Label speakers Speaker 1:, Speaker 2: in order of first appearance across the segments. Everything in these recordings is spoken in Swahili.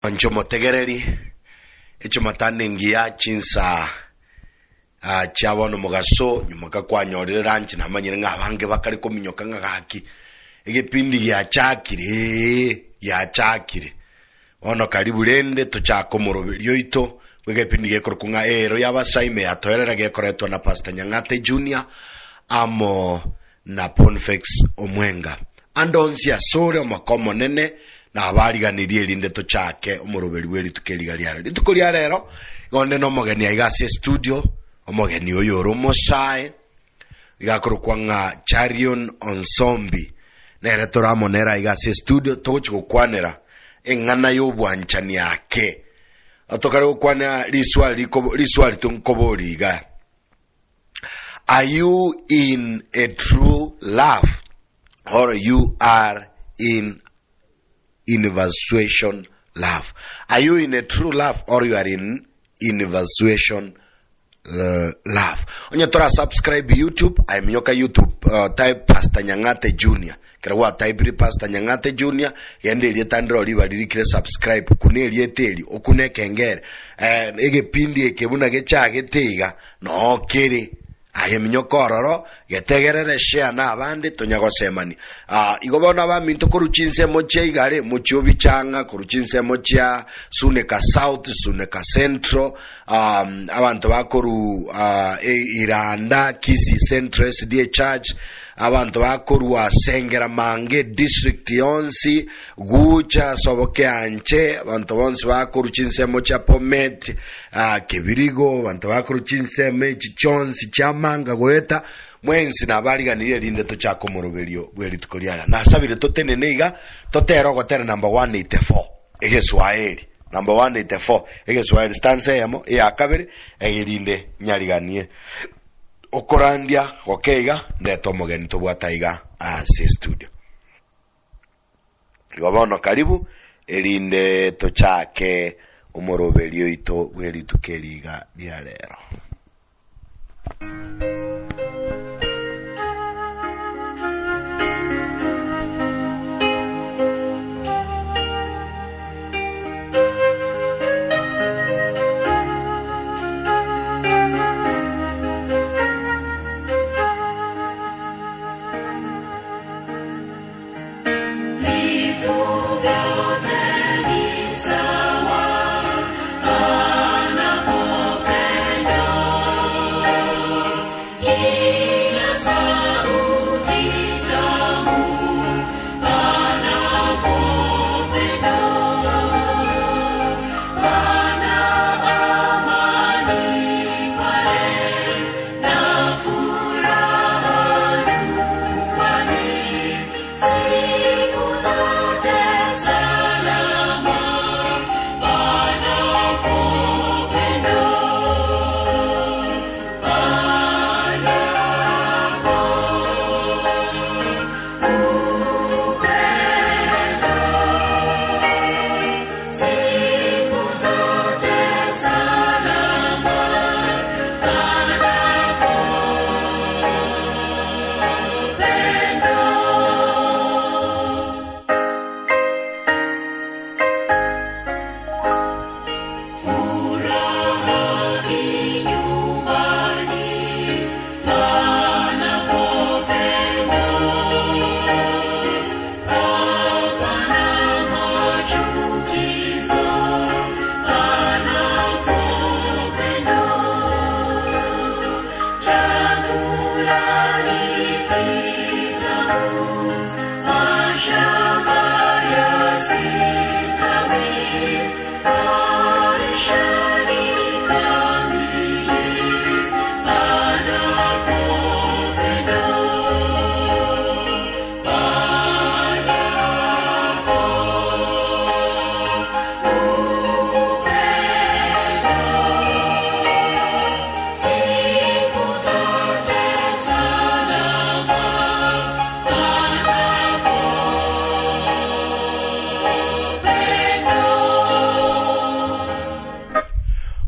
Speaker 1: Anchomo tegereri echomatanengia chinsa chabono mugaso nyumaka kwanyorera ranchi namanyire ngabange bakari kominyoka ngagaki egepindi yachakire ono karibu rende tochako moroberio ito egepindi gekorkunga ero yabasaime atoerera gekoretwa na Pastor Nyang'ate Junior amo na Ponfex Omwenga andonsi asore omakomo nene na abariganirie rinde tochake omoroberi weri tukeligaria ritukoria rero gonde no mogeni aigase studio omogeni oyo romosae igakorkwanga Charion Onsombi nere toramonera aigase studio tochikokwanera engana yobwanchani yake atokare okwana riswali tunkoboriga. Are you in a true love or you are in infatuation love? Are you in a true love or you are in infatuation love? Onye tora subscribe YouTube, I minyoka YouTube type Pastor Nyang'ate Junior. Kirawa type Pastor Nyang'ate Junior, yende lietandro liba lirikire subscribe kune lieteli okune kengere ege pindi ekebuna gechage teiga no kere aye minyokororo getegerere share na abandi tonyagosemani igobona baminto koruchinse moche igare muchobi changa koruchinse mocha Suneka South Suneka Central abantu bakoru Iranda Kisi Central SDA Church abantu bakoru Sengera Mange district yonsi Gucha Soboke Anche abantu bonse bakoru chinse mocha Pomet Kebirigo abantu bakoru chinse mechi chonsi chamanga goeta mwensi na bariganirie rinde tochako moroberio bweri tukoriara nasabire toteneneiga totero gotera number 184 egeswaeli number 184 egeswaeli stanza yamo ya kabere egirinde nyariganie okorandia okeiga ndeto mogeni tobwataiga ase studio yobono karibu erinde tochake umoroberio ito bweri tukeriga dia lero.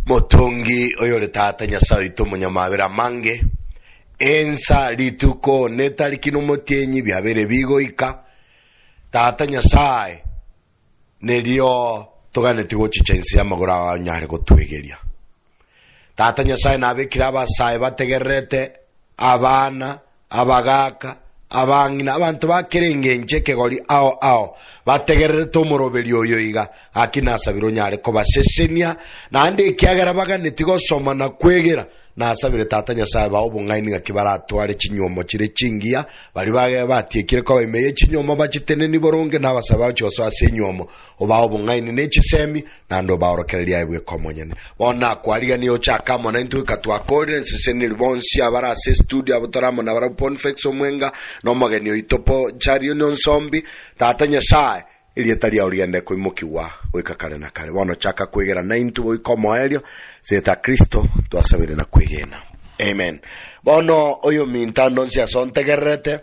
Speaker 1: Motongi oyole tata nyasaye tumunyamabera mange ensa lituko netarikino motenyi byabere bigoika tata nyasaye nelio tugane tigo chichensi amagora wa nyare gotwegeria tata Nyasaye nabikira abasaye bategerete abana abagaka abangina abantu bakerengenje kegori ao bategerete umuroberi oyo iga akinasabiro nyare ko basesenia nandi kiagara bagane tigo soma na kwegera nasabire tata Nyasaye bawo bungaini ngakibaratware kinyomo kire kingia bari batiekire ko bemeye kinyomo bakitene ni boronge nabasaba cyoso asenyomo obawo bungaini nechisemi nando baorokereria ibwe komonyene bona kwariga niyo chakamo na intu katwa coherence senil bonsi abara se studio abotaramo na bara ponfex omwenga no mageni itopo chario non zombi tata Nyasaye ilietaria oriende kuimukiwa wikakare na kare bono chaka kwegera na intu boikomo elio zeta Kristo twasabire na kwegena amen bono oyo mintando cia sontegerete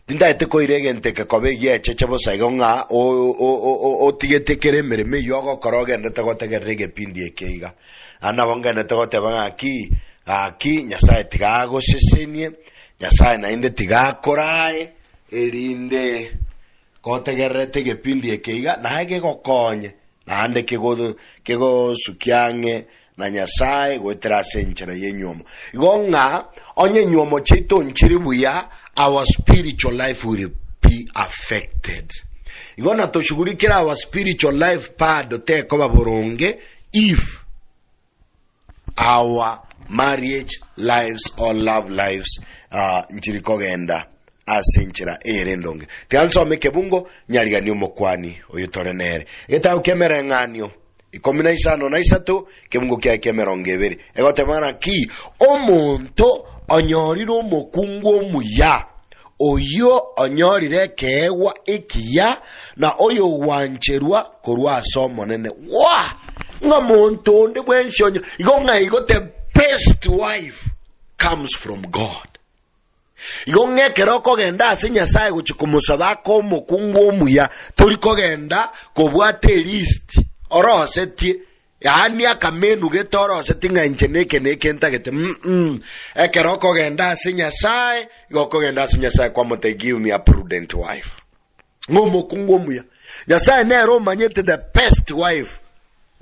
Speaker 1: tindaite koiregente ke kobegie cheche bosaigonga o tigetekere mereme yogo korogende tegotegerege pindi ekeiga ana bongene tegotebanga aki Nyasaye tigago sesenie Nyasaye na inde tigakorae erinde kotegerete gepindi ekeiga naige gokonye nande kego sukiange na Nyasaye gwetera senchera yenyomo igonga onye nyomo chito nchiribuya our spiritual life will be affected igona toshugulikira our spiritual life pado te koba boronge if our marriage lives or love lives nchirikogenda asenchera erendonge tiansome kebungo nyariga ni omokwani oyutorenere eta ukemera nganio ikomina isano na isatu kebungo kya kemeronge bere egotemana ki omonto onyoriro omokungu omuya oyo onyorire kewa ikiya na oyo wancherwa korwa asomo nene wa ngamonto ndi bwenshonyo igonga igote best wife comes from God. Yonge keroko genda ase Nyasaye guchikumusa bako omokungu omuya tori kogenda kobwate list orosetie yani akamenu getoroseti nganjeneke nekentagete ekeroko genda ase Nyasaye goko genda ase Nyasaye kwa mote give me a prudent wife ngomokungu omuya Nyasaye nero manyete the best wife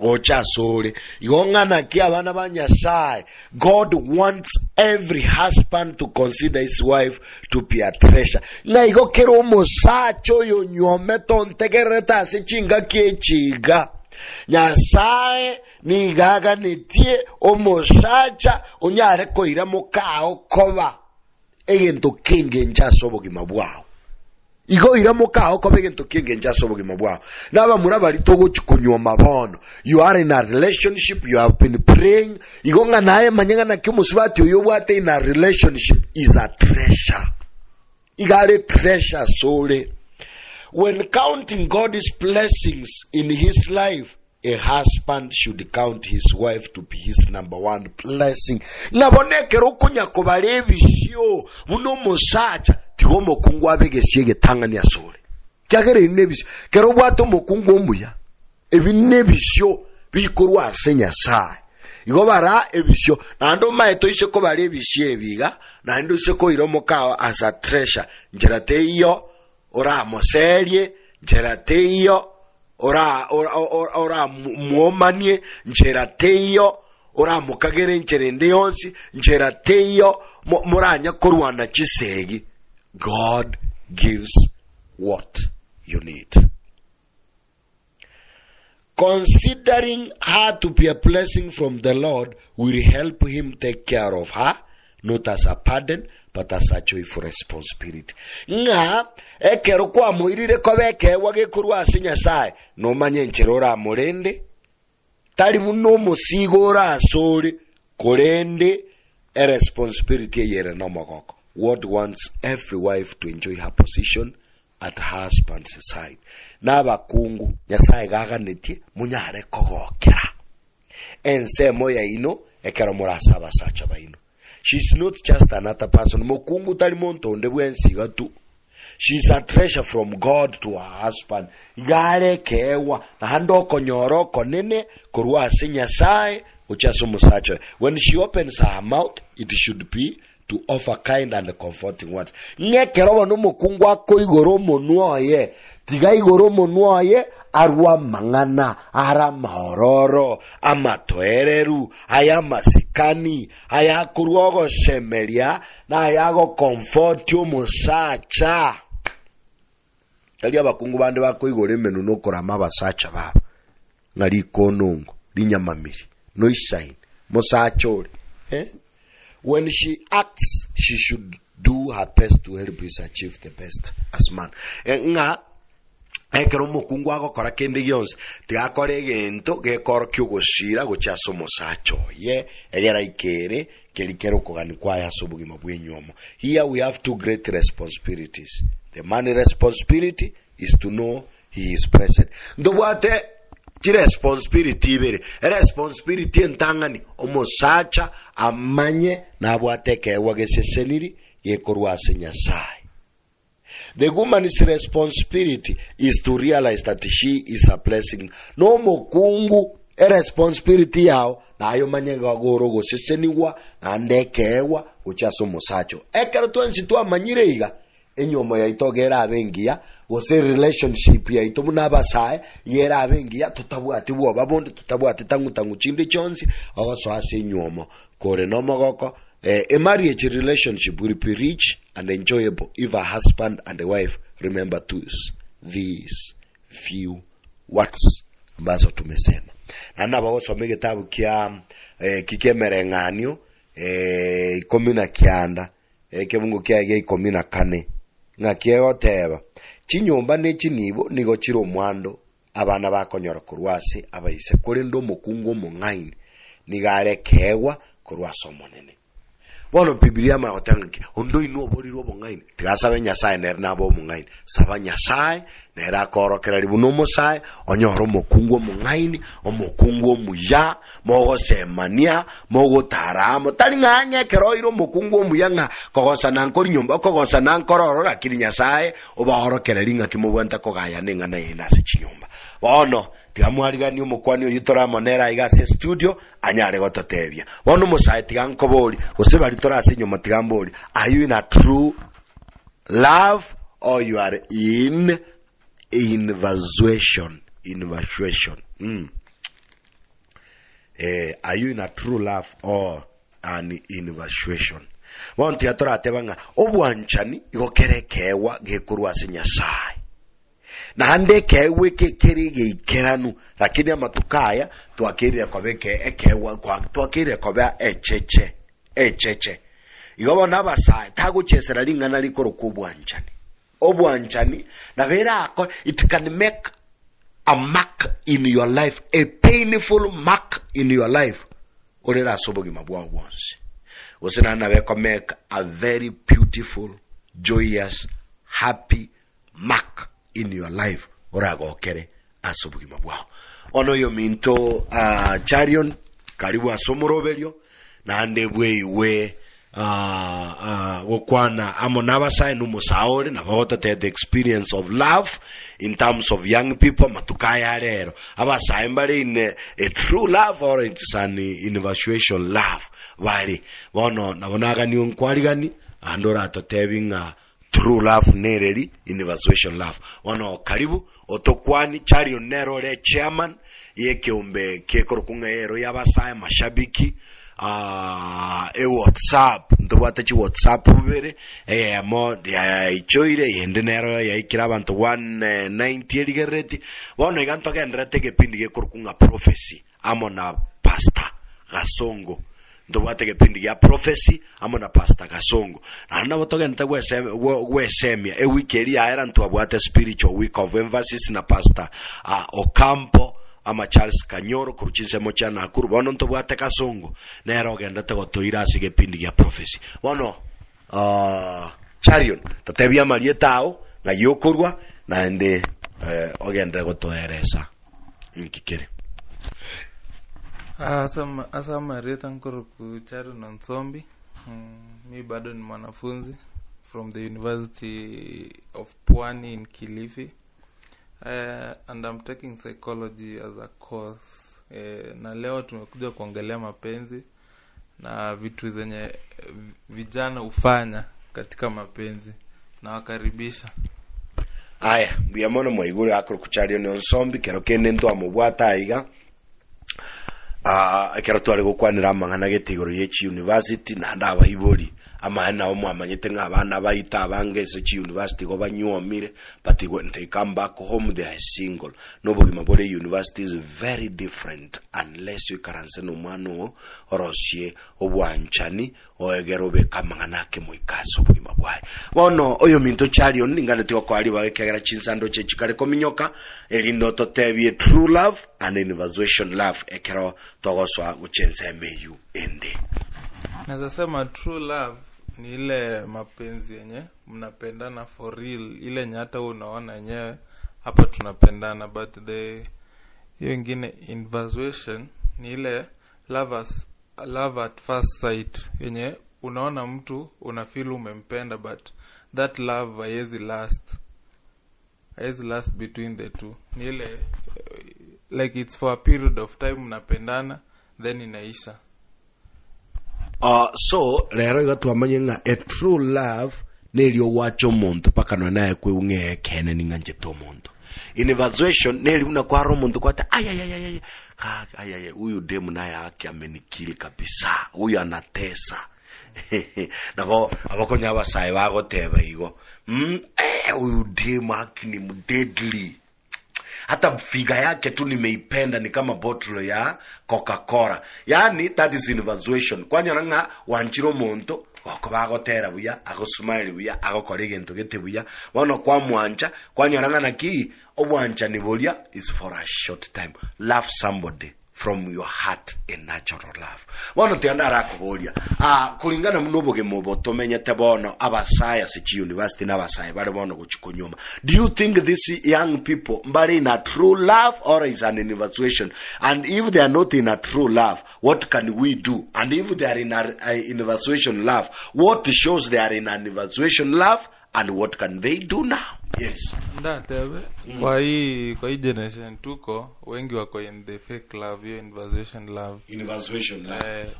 Speaker 1: ocha sore yongana ki abana ba Nyasaye. God wants every husband to consider his wife to be a treasure. Na igo kero mosacho yo nyome tontegereta se chinga kechiga Nyasaye ni gaga netie omosacha onyare koira mokao koba egento kenge nchaso bwao igo iramoka oko begento kenge njaso bugima bwao naba murabari togo chikunywa mabono. You are in a relationship, you have been praying igo nga nae manyanga na kimusubati oyo wate in a relationship is a treasure. Igare treasure sole. When counting God's blessings in his life, a husband should count his wife to be his number one blessing. Nabonekero kunya kobarebisyo buno mosacha tigo mokungu abegesie getangani asole kyagere nebisyo kero bwato mokungu omuya ebinebisyo bikorwa ase Nyasaye igo bara ebisyo nando maeto ise ko bare ebisyo ebiga nando ise ko iromoka as a treasure njerate iyo ora moserie njerate iyo ora muomanie njerate iyo ora mukagere ncherende yonsi njerate iyo muranya korwana chisegi. God gives what you need. Considering her to be a blessing from the Lord will help him take care of her, not as a burden, but as a joyful responsibility. Nga ekero kwa muirire kobeke wage kurwa ase Nyasaye no manye ncherora morende tari muno musigora asore korende a responsibility yere no mogoko. God wants every wife to enjoy her position at her husband's side. Naba kungu Nyasaye gaganeti munyare kogokera ense moya ino ekero murasa basacha baino. She's not just another person. Mokungu tali monto ndebwensi gatu. She's a treasure from God to her husband. Gare kewa na hando konyoro konene kurwa ase Nyasaye uchaso musacha. When she opens her mouth, it should be to offer kind and comforting words. Ngekero wano mokungu ako igoro monuoye. Tiga igoro monuoye arwa mangana, ara maororo, amatoereru, aya masikani, aya kuruogo shemeria, na ayago comfortio musacha. Kali abakungu bande bako igore menu no korama basacha baba. Ngari konongo, linyamamiri, no shine, musacho. When she acts, she should do her best to help us achieve the best as man. Nga ekero mukungu agokora kende gyonse tigakore gento gekoro kyugoshira gochaso musacho ye egera ikere kelikero kogani kwa yaso bugima bwenyomo. Here we have two great responsibilities. The man's responsibility is to know he is present. Ndobwate ti responsibility ibere responsibility entangani omusacha amanye nabwateke wageseseniri yekorwase Nyasaye. The woman's responsibility is to realize that she is a blessing. No mukungu responsibility yao na ayo manyega goro goseseniwa andekewa uchaso musacho. Ekero twensi tu amanyire iga enyomo ya itogera abengia wose relationship ya itomu nabasaye yera abengia tutabwati bwo babondi tutabwati tangu chinde chonsi ogoso ase nyomo kore no mogoko. A marriage relationship will be rich and enjoyable if a husband and a wife remember these few words ambazo tumesema. Na naba wasome kitabu kia kikemerenganyo 19 kemungu kia 14 ngakiego teba chinyomba nechinibo nigo chiro mwando abana bakonyora kurwase abayise kuri ndo mukungu mungaini nigare kewa kurwasa monene. Bono Biblia magotangi ondo ino boliro bongaini tigasabe Nyasaye nerna bo mungaini saba Nyasaye nera korokera libuno Musaye onyoro mukungu mungaini omukungu muya mogo semania mogo taramo talinganya keroiro mukungu muyanga kogosa nankori nyomba kogosa nankororo lakini Nyasaye obahorokera linga kimubwanta kogaya nenga na inase chinyomba. Bono tigamwarigani umukwani uyitora monera igase studio anyare gototebia bono Musaye tigankobori osebali torase nyoma tigambori. Are you in a true love or you are in infatuation? Are you in a true love or an infatuation? Bono tigatora tebanga obwanchani igokerekewa gekurwase Nyasaye na ande kewe kekerige ikeranu lakini amatukaya twakirire kobeke ekewa kwa twakirire koba echeche igobona abasaye taguchesera lingana likoro obwanchani na vera ako it can make a mark in your life, a painful mark in your life. Orera sobogi mabwa once osena na be make a very beautiful, joyous, happy mark in your life. Orago kere asobugi mabwa ono yo minto charion karibu asomoroberio na ande bwe wokwana amonaba sai numusaore na voto the experience of love in terms of young people matukaya rero abasai mbali in a true love or it's an infatuation love wali bono nabonaga ni onkwali gani andora totebinga true love nereri infatuation love wono karibu otokwani charion nero le chairman yekeumbe kekorokunga ero yabasai mashabiki WhatsApp ndobata chi WhatsApp ubere mo ya ichoire yende nero ya ikira abantu 190 eligereti bono iganto kendrete kepindi gekurkunga prophecy amona pastor Gasongo ndobata kepindi ya prophecy amona pastor Gasongo na botoga ntagwe semia e weekend ya era ntwabwate spiritual week of emphasis na pastor Ocampo ama Charles Kanyoro kuruchize mocha na kuru bono ntobwate Kasongo nero genda te gotoira asige pindi ya prophecy bono charion tatebia marietao na yokorwa na ende ogenda gotoeresa nkikere
Speaker 2: asa marieta nkuru ku charion na Nsombi. Mi bado ni mwanafunzi from the University of Pwani in Kilifi. And I'm taking psychology as a course. Na leo tumekuja kuongelea mapenzi na vitu zenye vijana ufanya katika mapenzi na wakaribisha.
Speaker 1: aya bia mono moigure akuru kuchario ne onsombi kero kende ndo amubwata iga kero twari gukwanira amangana getigoro yechi university na ndaba ibori amana omu amanyete ng'abana baita abangese chi university go banyuomire but when they come back home they are single. Nobogima bore university is very different unless you karanse no mwana orosie obwanchani oegerobe kamangana ke moikaso bogima bwaye bono oyo minto chali oningane tyo kwali bagekegera chinsando che chikare kominyoka elindo totebie true love and invasion love ekero togoswa guchense meyu ende.
Speaker 2: Naweza sema true love ni ile mapenzi yenye mnapendana for real, ile nyata unaona yenyewe hapa tunapendana, but hiyo ingine invasion ni ile love at first sight yenye unaona mtu unafeel umempenda, but that love haiwezi last between the two. Ni ile like it's for a period of time mnapendana then inaisha.
Speaker 1: So lero igatwamanye nga a true love nelio wacho muntu paka no naye kwe unge kene ninganje to muntu. Invasion neli unakwaro muntu kwata ayayaya huyu demu naye yake amenikili kabisa, huyu anatesa. Nabo abakonya abasai bagoteba igo huyu demu akini mdeadly, hata figa yake tu nimeipenda ni kama bottle ya Coca-Cola. Yani that is invasion. Kwanyana nga wanchiro monto okobagotera buya agosmile buya agokora egento gete buya bono kwa mwanja kwanyana nga naki obwancha ni bolia is for a short time. Love somebody from your heart, a natural love. Bono tiandara kubolia kulingana munoboge moboto menyete bono abasaya sichi university n'abasaya bari bono guchikonyoma. Do you think these young people mbari in a true love or is an infatuation? And if they are not in a true love, what can we do? And if they are in an infatuation love, what shows they are in an infatuation love and what can they do now? Yes.
Speaker 2: Ndatewe kwa hii generation tuko wengi wako in the fake love, hiyo invasion love.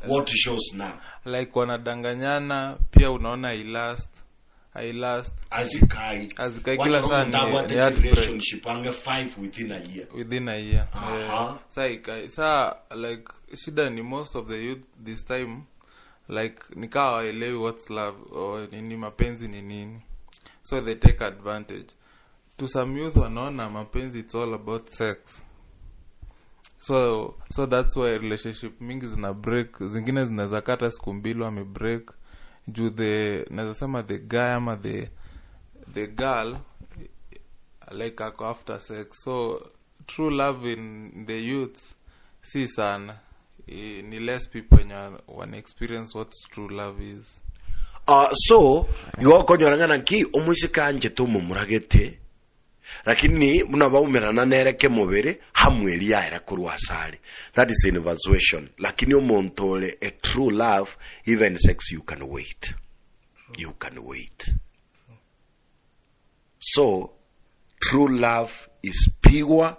Speaker 1: What shows now?
Speaker 2: Like wanadanganyana pia, unaona I last
Speaker 1: azikai
Speaker 2: kila saa ni
Speaker 1: relationship ange 5 within a year.
Speaker 2: Sa like shida ni most of the youth this time like nikawa waelewi what's love or nini mapenzi ni nini, so they take advantage. To some youth wanaona mapenzi it's all about sex, so that's why relationship mingi zina break, zingine zinaweza kata siku mbili wame break juu naweza sema the guy ama the girl like ako after sex. So true love in the youth si sana, ni less people wana experience what true love is.
Speaker 1: So yuko nyorangana ki omusika nje to mumuragete lakini munabaumera nereke mubere hamwe liya kurwasali. That is invasion. Lakini omontole a true love, even sex you can wait. You can wait. So true love is pure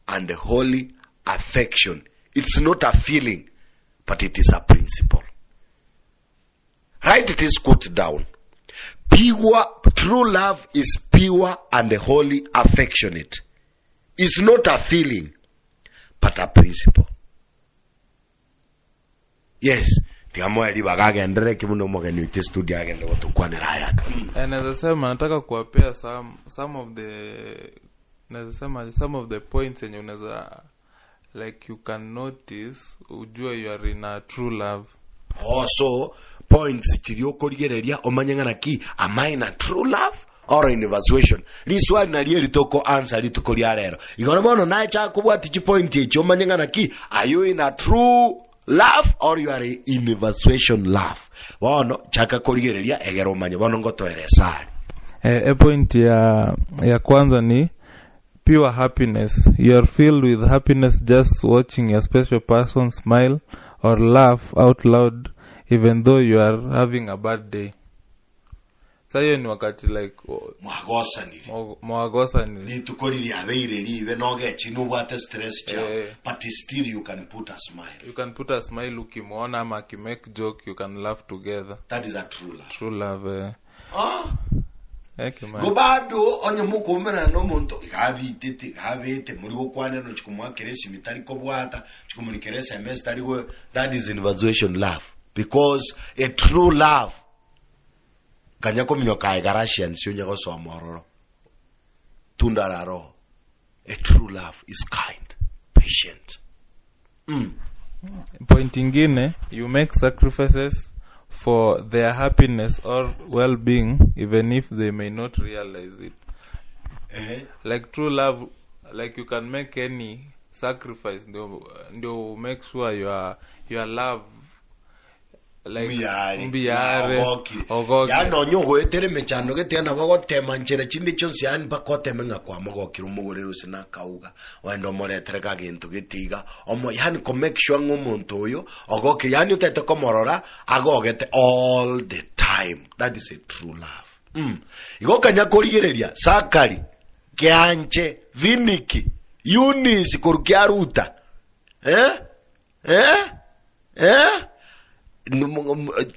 Speaker 1: and holy affection. It's not a feeling, but it is a principle. Write this quote down. True love is pure and holy affectionate. It's not a feeling, but a principle. Yes. Tiamo eli bagaga ndere kimuno mogeni wite studio agende gotukwanira ayaka.
Speaker 2: Naweza sema nataka kuwapea some of the points yenye unaweza like you can notice ujue you are in a true love.
Speaker 1: So points chiriokorigereria omanyangana ki am I in a true love or in invasion? Liswali na liye litoko answer litukoria rero. Igoro bono na cha kubwati chi point echo omanyangana ki are you in a true love or you are in invasion love? Bono chaka korigereria egero manye bono ngotoeresali.
Speaker 2: Point ya kwanza ni pure happiness. You are filled with happiness just watching your special person smile or laugh out loud even though you are having a bad day. Sayo ni wakati like mwagosa ni
Speaker 1: tukoriri abeire live noge chinubwate stress cha but still you can put a smile.
Speaker 2: You can put a smile ukimwona ama akimake joke, you can laugh together.
Speaker 1: That is a true love.
Speaker 2: True love. go
Speaker 1: bado onye mukomera no muntu ikabitete muri go kwana no chikumwakeresi mitari ko bwata chikumulikeresa semester go. That is infatuation love, because a true love kanyako minyoka igarashian sionye go so mororo tundararo. A true love is kind, patient.
Speaker 2: Point ingine, you make sacrifices for their happiness or well-being, even if they may not realize it. Like true love, like you can make any sacrifice, do make sure your love, like mbiyare ogoki
Speaker 1: no nyogo etere mechano gete na bago tema nchera chindi chonsi an bakote menga kwa mago kirumugorero sina kauga wendo more tereka gintu gitiga omo yani ko make sure ngomuntu oyo ogoki yani utete komorora agogete all the time. That is a true love. Igoka nyakorigereria sakari kyanche viniki Eunice kurkiaruta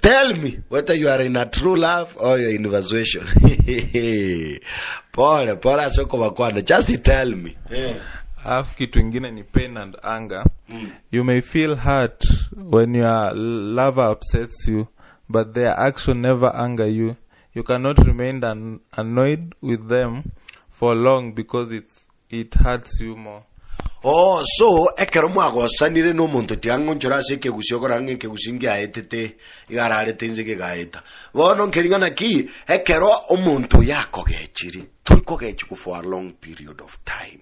Speaker 1: tell me whether you are in a true love or you're in infatuation. Pora soko bakwana, just tell me.
Speaker 2: Half kitu ingine ni pain and anger. You may feel hurt when your lover upsets you, but their action never anger you. You cannot remain annoyed with them for long because it hurts you more.
Speaker 1: Oh, so ekero mwago sanire no muntu tiangonchora se ke gusiokora nge ke gusingi aetete igarare tenze ke gaeta. Wono nkelingana ki ekero omuntu yako gechiri. Tuko gechi for a long period of time.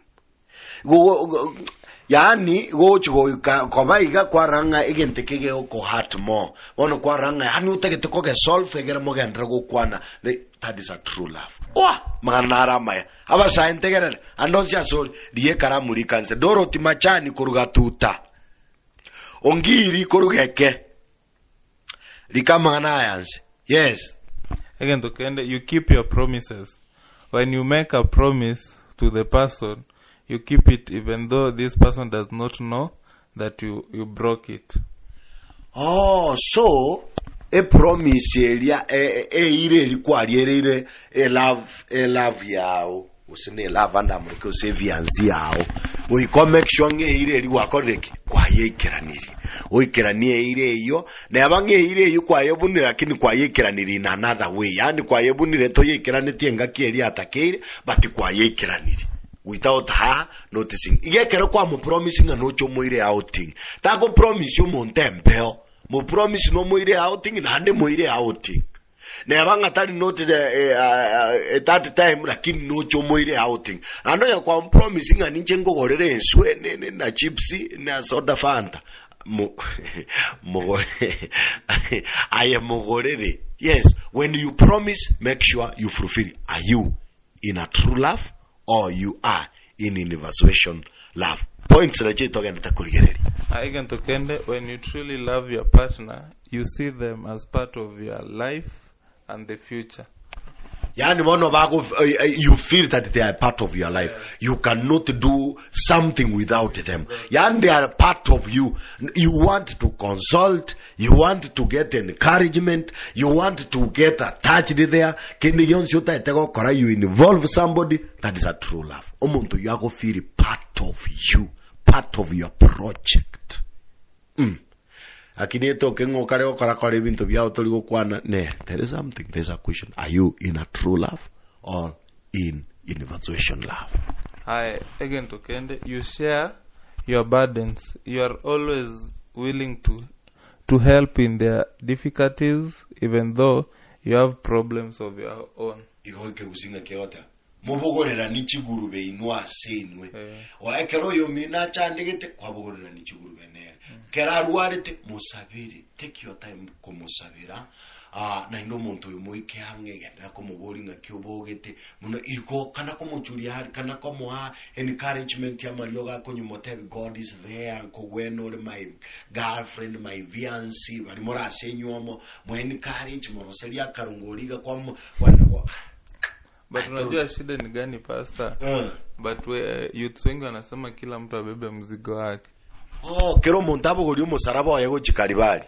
Speaker 1: Yani go chigo koba iga kwaranga igente kege ko heart more. Wono kwaranga yani utegete ko ge solve egera mo ge ndra go kwana. That is a true love. Manara maya. Aba saintegere andonsia sori die karamuri kanse Dorothy Machani kurugatuta. Ongiri kurugeke. Likamana yanse. Yes.
Speaker 2: Again tokende, you keep your promises. When you make a promise to the person, you keep it even though this person does not know that you broke it.
Speaker 1: Oh, so a promise area ire likwaliere love yao usine love anda muriko sevianzi yao we make sure nge ire liwakoreke kwayekeraniri oikeranie ire iyo na abange ire iyo kwayebunira lakini kwayekeraniri in another way, yani kwayebunire to yekeranite ngakiri atakire but kwayekeraniri without her noticing. Igekero kwa mo promising no chomo ire outing tago promise yo montempeo mo promise no mo ire outing na hande mo ire outing na yabanga tali note at that time lakini no chomo ire outing ando ya kwa promising aninche ngogorere enswe na chipsi na soda fanta I am mogorere. Yes, when you promise, make sure you fulfill. Are you in a true love or you are in infatuation love? Points na chito gani takuligereri.
Speaker 2: Again tokende, when you truly love your partner, you see them as part of your life and the future.
Speaker 1: Yani one of you feel that they are part of your life. Yeah. You cannot do something without them. Yani they are part of you. You want to consult. You want to get encouragement. You want to get attached there. You involve somebody. That is a true love. Omuntu you are feel part of you, part of your project. Akineto kengo kareo karakore bintu bya otoligo kwana ne. There is something. There's a question. Are you in a true love or in infatuation love?
Speaker 2: Hi, again to Kende. You share your burdens. You are always willing to help in their difficulties, even though you have problems of your own.
Speaker 1: Igoike kusinga keota. Mubogorera nichigurube inwa senwe. O ekero yo mina chandegete kwabogorera nichigurube ne. Kerarwarete musabiri. Take your time kumusabira. Na ino muntu yomoike hamwe genda kumugoringa kyobogete muno iko kana komuchuri hari kana komuha encouragement ya marioga konyumote. God is there ko weno my girlfriend my fiancé bari mora senyuomo mo encourage mo seria karungoriga kwa wano.
Speaker 2: But unajua shida ni gani pastor? But youth wengi wanasema kila mtu abebe mzigo wake.
Speaker 1: kero muntu abogori umusaraba waye gochikaribari.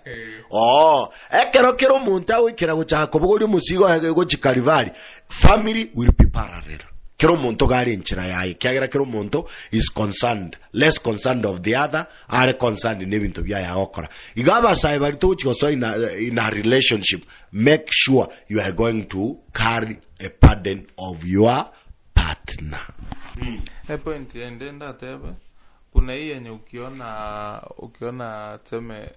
Speaker 1: Kero muntu awikira gochako bogori umusigo yaye gochikaribari. Family will be parallel. Kero muntu gari nchira yaye. Kiagera kero muntu is concerned, less concerned of the other, are concerned in ebintu bya ya okora. Igaba sai bari to so in a relationship, make sure you are going to carry a burden of your partner.
Speaker 2: Point endenda tebe. Kuna hii yenye ukiona tuseme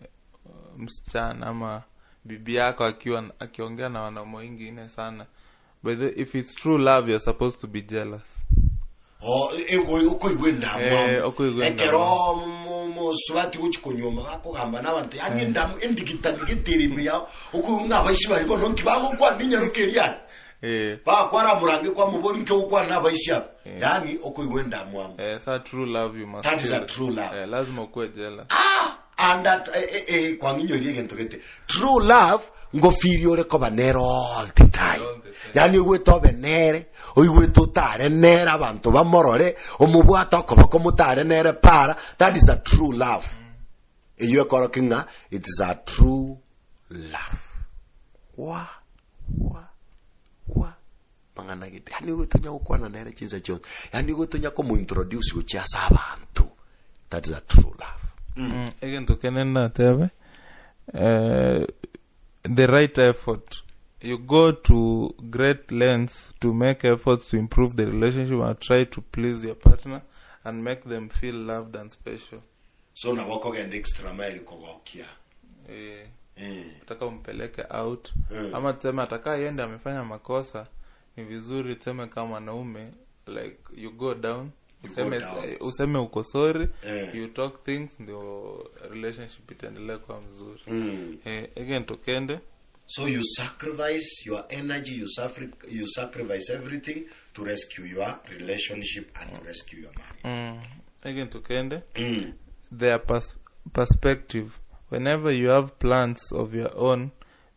Speaker 2: msichana ama bibi yako akiongea na wanaume wengine sana. But if it's true love, you're supposed to be jealous.
Speaker 1: Uko igwenda ekero mo swati kuchikunyoma akugamba nabantu yagenda indigitiri mya uko ngabashi bari bono kibago kwa ninyarukeria ba kwara murange kwa muboni nke ukwa nabaisha yani uko igwenda mwamu
Speaker 2: so true love you must.
Speaker 1: That is a true love.
Speaker 2: Lazima ukwe jealous.
Speaker 1: And that kwa nginyo iriye ntogete true love ngo feel yore ko banero all the time. Yani gweto benere oyigweto tare nera abantu bamorore omubwata ko bakomutare nere para. That is a true love. Eyo korokinga, it is a true love. Wa pangana gite yani gweto ukwana nere chinza chyo yani gweto nyako mu introduce go chiasa abantu. That is a true love.
Speaker 2: Again to kenena tebe the right effort. You go to great lengths to make efforts to improve the relationship and try to please your partner and make them feel loved and special.
Speaker 1: So na wako gende extra mile kogokia.
Speaker 2: Utaka umpeleke out. Ama tuseme ataka yende amefanya makosa, ni vizuri tuseme kama wanaume like you go down, useme uko sorry, you talk things, ndio relationship itaendelea kuwa mzuri. Again tokende.
Speaker 1: So you sacrifice your energy, you sacrifice everything to rescue your relationship and to rescue your marriage.
Speaker 2: Again tokende. Their perspective. Whenever you have plans of your own,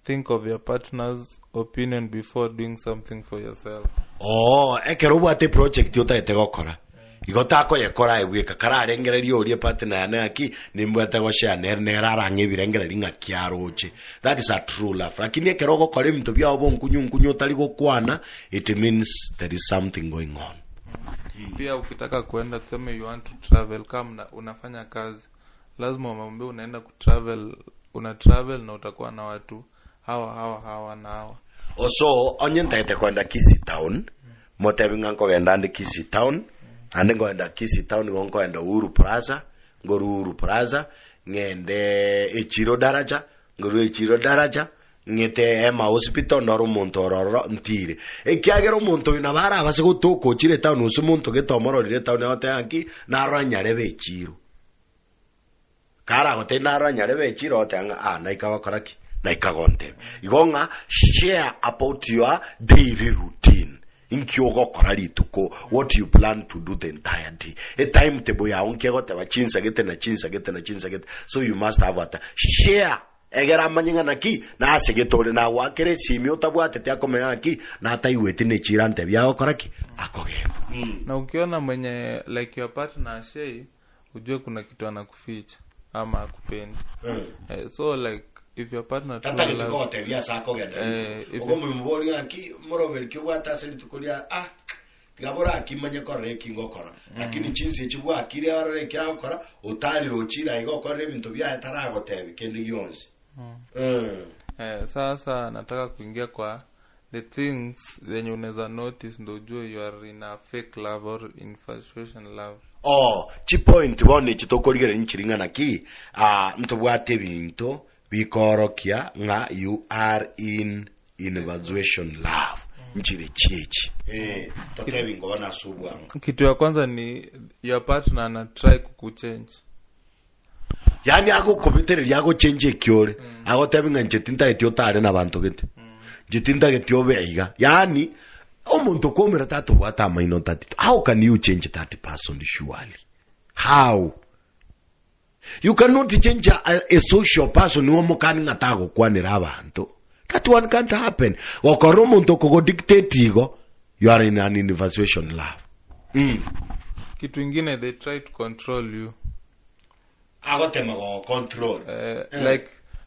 Speaker 2: think of your partner's opinion before doing something for yourself.
Speaker 1: Ekero bwate project yotaete gokora. Igotako yekora egwika kararengererio orie partner yana aki nimbwete goshare nera range birengereri ngakiaroche. That is a true love. Lakini ekero gokora bintu bya obonkunyu tali gokwana, it means there is something going on.
Speaker 2: Pia ukitaka kuenda tuseme you want to travel kama unafanya kazi, lazima umwambie unaenda kutravel, una travel na utakuwa na watu hawa na hawa.
Speaker 1: Also onye ntaite kwenda Kisii Town, motebinga ngogenda ndi Kisii Town, ande ngoenda Kisii Town ngoenda Uhuru Plaza, Uhuru Plaza, ngende Echiro Daraja, Echiro Daraja, ngete Ema Hospital noro muntu ororo ntire. Ekiagero muntu inabara abase gutoko chire town usu muntu getomororire town yote yanki naranyarebe Echiro. Kara gote naranyarebe Echiro otanga naikawakoraki. Naikagonte. Igonga share about your daily routine. Inkyogo korali tuko what you plan to do the entire day. A timetable ya unkego te chinsa gete. So you must have what share. Egera manyinga naki na asegetore na wakere simio tabwate te akome aki na taiwete ne chirante bya koraki akoge.
Speaker 2: Na ukiona mwenye like your partner share, ujue kuna kitu anakuficha ama akupendi. So like if your partner
Speaker 1: truly loves you, gabora akimanya korre kingokora lakini chinsi chibwa akiri arore kyakora utali rochira igokora ibintu bya taragotebi kendi yonzi.
Speaker 2: Sasa nataka kuingia kwa the things zenye unaweza notice ndo ujue you are in a fake love or infatuation love.
Speaker 1: Chi point bone chitokorigere nchiringa naki ntobwate bintu bikorokia nga you are in infatuation love nchire chechi. Totebi ngo bana subwa.
Speaker 2: Kitu ya kwanza ni your partner ana try kukuchange.
Speaker 1: Yani ako computer yago change ekyore. Ago tebi nga nchetinta etyo tare na bantu gete. Nchetinta getyo beiga. Yani omuntu komera tatu bwata maino tati. How can you change that person surely? How? You cannot change a social person who mukani ngatago kwanira abantu. That one can't happen. Wakoro muntu kogo dictate go, you are in an infatuation love.
Speaker 2: Kitu ingine, they try to control you.
Speaker 1: agotema go control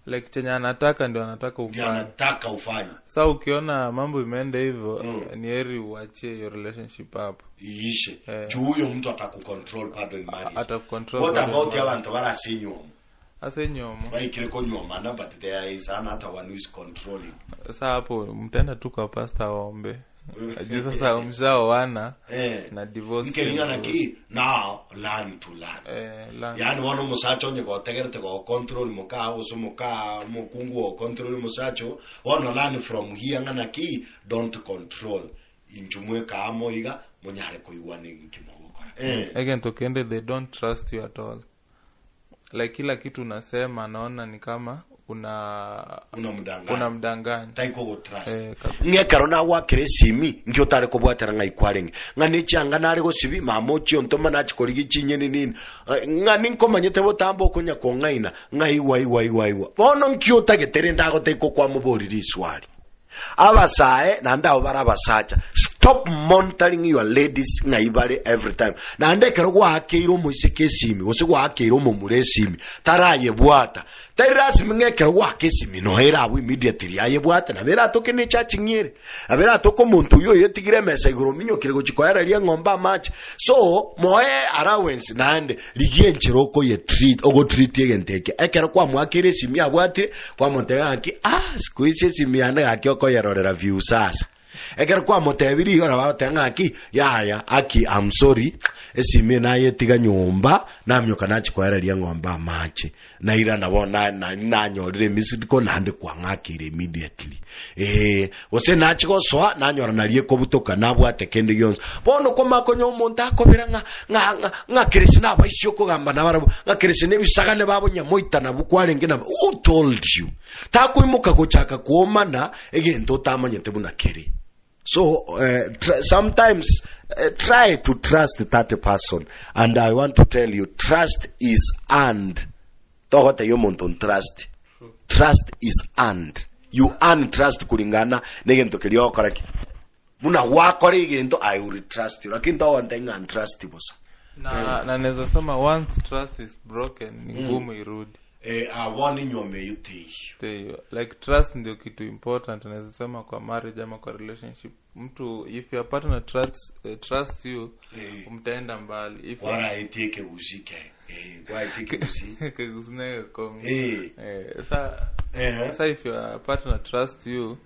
Speaker 2: like chenye anataka ndio anataka
Speaker 1: ufanye.
Speaker 2: Sasa ukiona mambo imeenda hivyo ni heri uachie your relationship hapo
Speaker 1: iishe. Huyo mtu atakucontrol bado in marriage.
Speaker 2: Atakucontrol.
Speaker 1: What about abantu barasinyomo?
Speaker 2: Asenyomo.
Speaker 1: Baikire ko nyoma na but there is another one who is controlling.
Speaker 2: Sasa hapo mtenda tu kwa pastor waombe. Ajua sasa mzao wana na divorce.
Speaker 1: Nikelingana ki now learn to learn. Yani wano musacho nye go tegerete go control muka uso muka mukungu o control musacho wano learn from here ngana ki don't control injumwe ka amoiga munyare ko iwane nkimogokora.
Speaker 2: Again tokende they don't trust you at all. Like kila kitu unasema naona ni kama una mdanganya
Speaker 1: taiko go trust nge karona wa kresimi ngyo tare ko bwatera ngai kwarenge ngani cyanga nare go sibi mamochi ontoma na chikorigi cinye nini ngani nkomanyete botambo kunya ko ngaina ngai wai bono nkyo tagetere ndago taiko kwa muboriri swali abasae na ndao barabasacha. Stop monitoring your ladies ngaibare every time. Na ndekero gwa akiro muiseke simi ose gwa akiro mumure simi taraye bwata tarasi mngekero gwa kesimi no hera abu immediately aye bwata na bera toke ne chachinyere abera toko muntu yo yetigire mesa iguro minyo kirego chikwara ria ngomba match. So moe allowance nande ligie nchiroko ye treat ogo treat yegenteke ekero kwa mwakire simi abwate kwa montega aki squeeze simi anda akyo yerorera view sasa ekero kwa motebiri ora batenga aki yaya aki I'm sorry esime na yetiga nyumba namyoka nachikwareria ngomba mache na ira nabona na nyorire misidiko nande kwa ngakire immediately ose nachiko soa nanyora narie kobutoka nabwate kende yonse bono komako nyomuntu akobera nga kirisina abaisyo kugamba nabarabo nga kirisine bisagane babo nyamoita nabukwarenge na who told you takuimuka gochaka kuomana egento tamanyete bunakeri. So sometimes try to trust that person, and I want to tell you, trust is earned. Tohote yomonton trust. Trust is earned. You earn trust kulingana negento kelio koraki. Muna wakore igento I will trust you. Lakini to one thing untrustable.
Speaker 2: Na naweza sema once trust is broken ni ngumu irudi.
Speaker 1: Awani nyome yuti.
Speaker 2: Like trust ndio kitu important naweza sema kwa marriage ama kwa relationship. Mtu if your partner trust you mtaenda mbali. If
Speaker 1: wala itike usike. Kwa itike usike.
Speaker 2: Kugusne komi. Sa if your partner trust you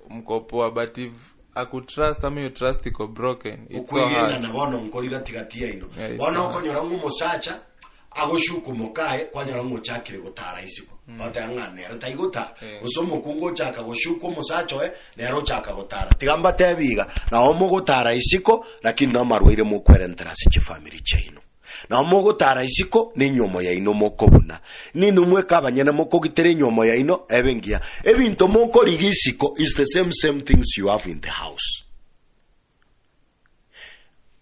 Speaker 2: mko poa, but if akutrust ama your trust iko broken it's so hard.
Speaker 1: Na bono mkoliga tigatia ino. Bono konyora ngumosacha agoshuku mukae kwanyara ngochakire gutara isiko batangane atayiguta usomo kungo chaka goshuku musacho nero chaka gutara tigamba tebiga na omo gutara isiko lakini no marwire mu kwerenterasi chi family chaino na omo gutara isiko ni nyomo ya ino mokobuna ni numwe kabanyene mokogitere nyomo ya ino ebengia ebinto moko ligisiko is the same things you have in the house.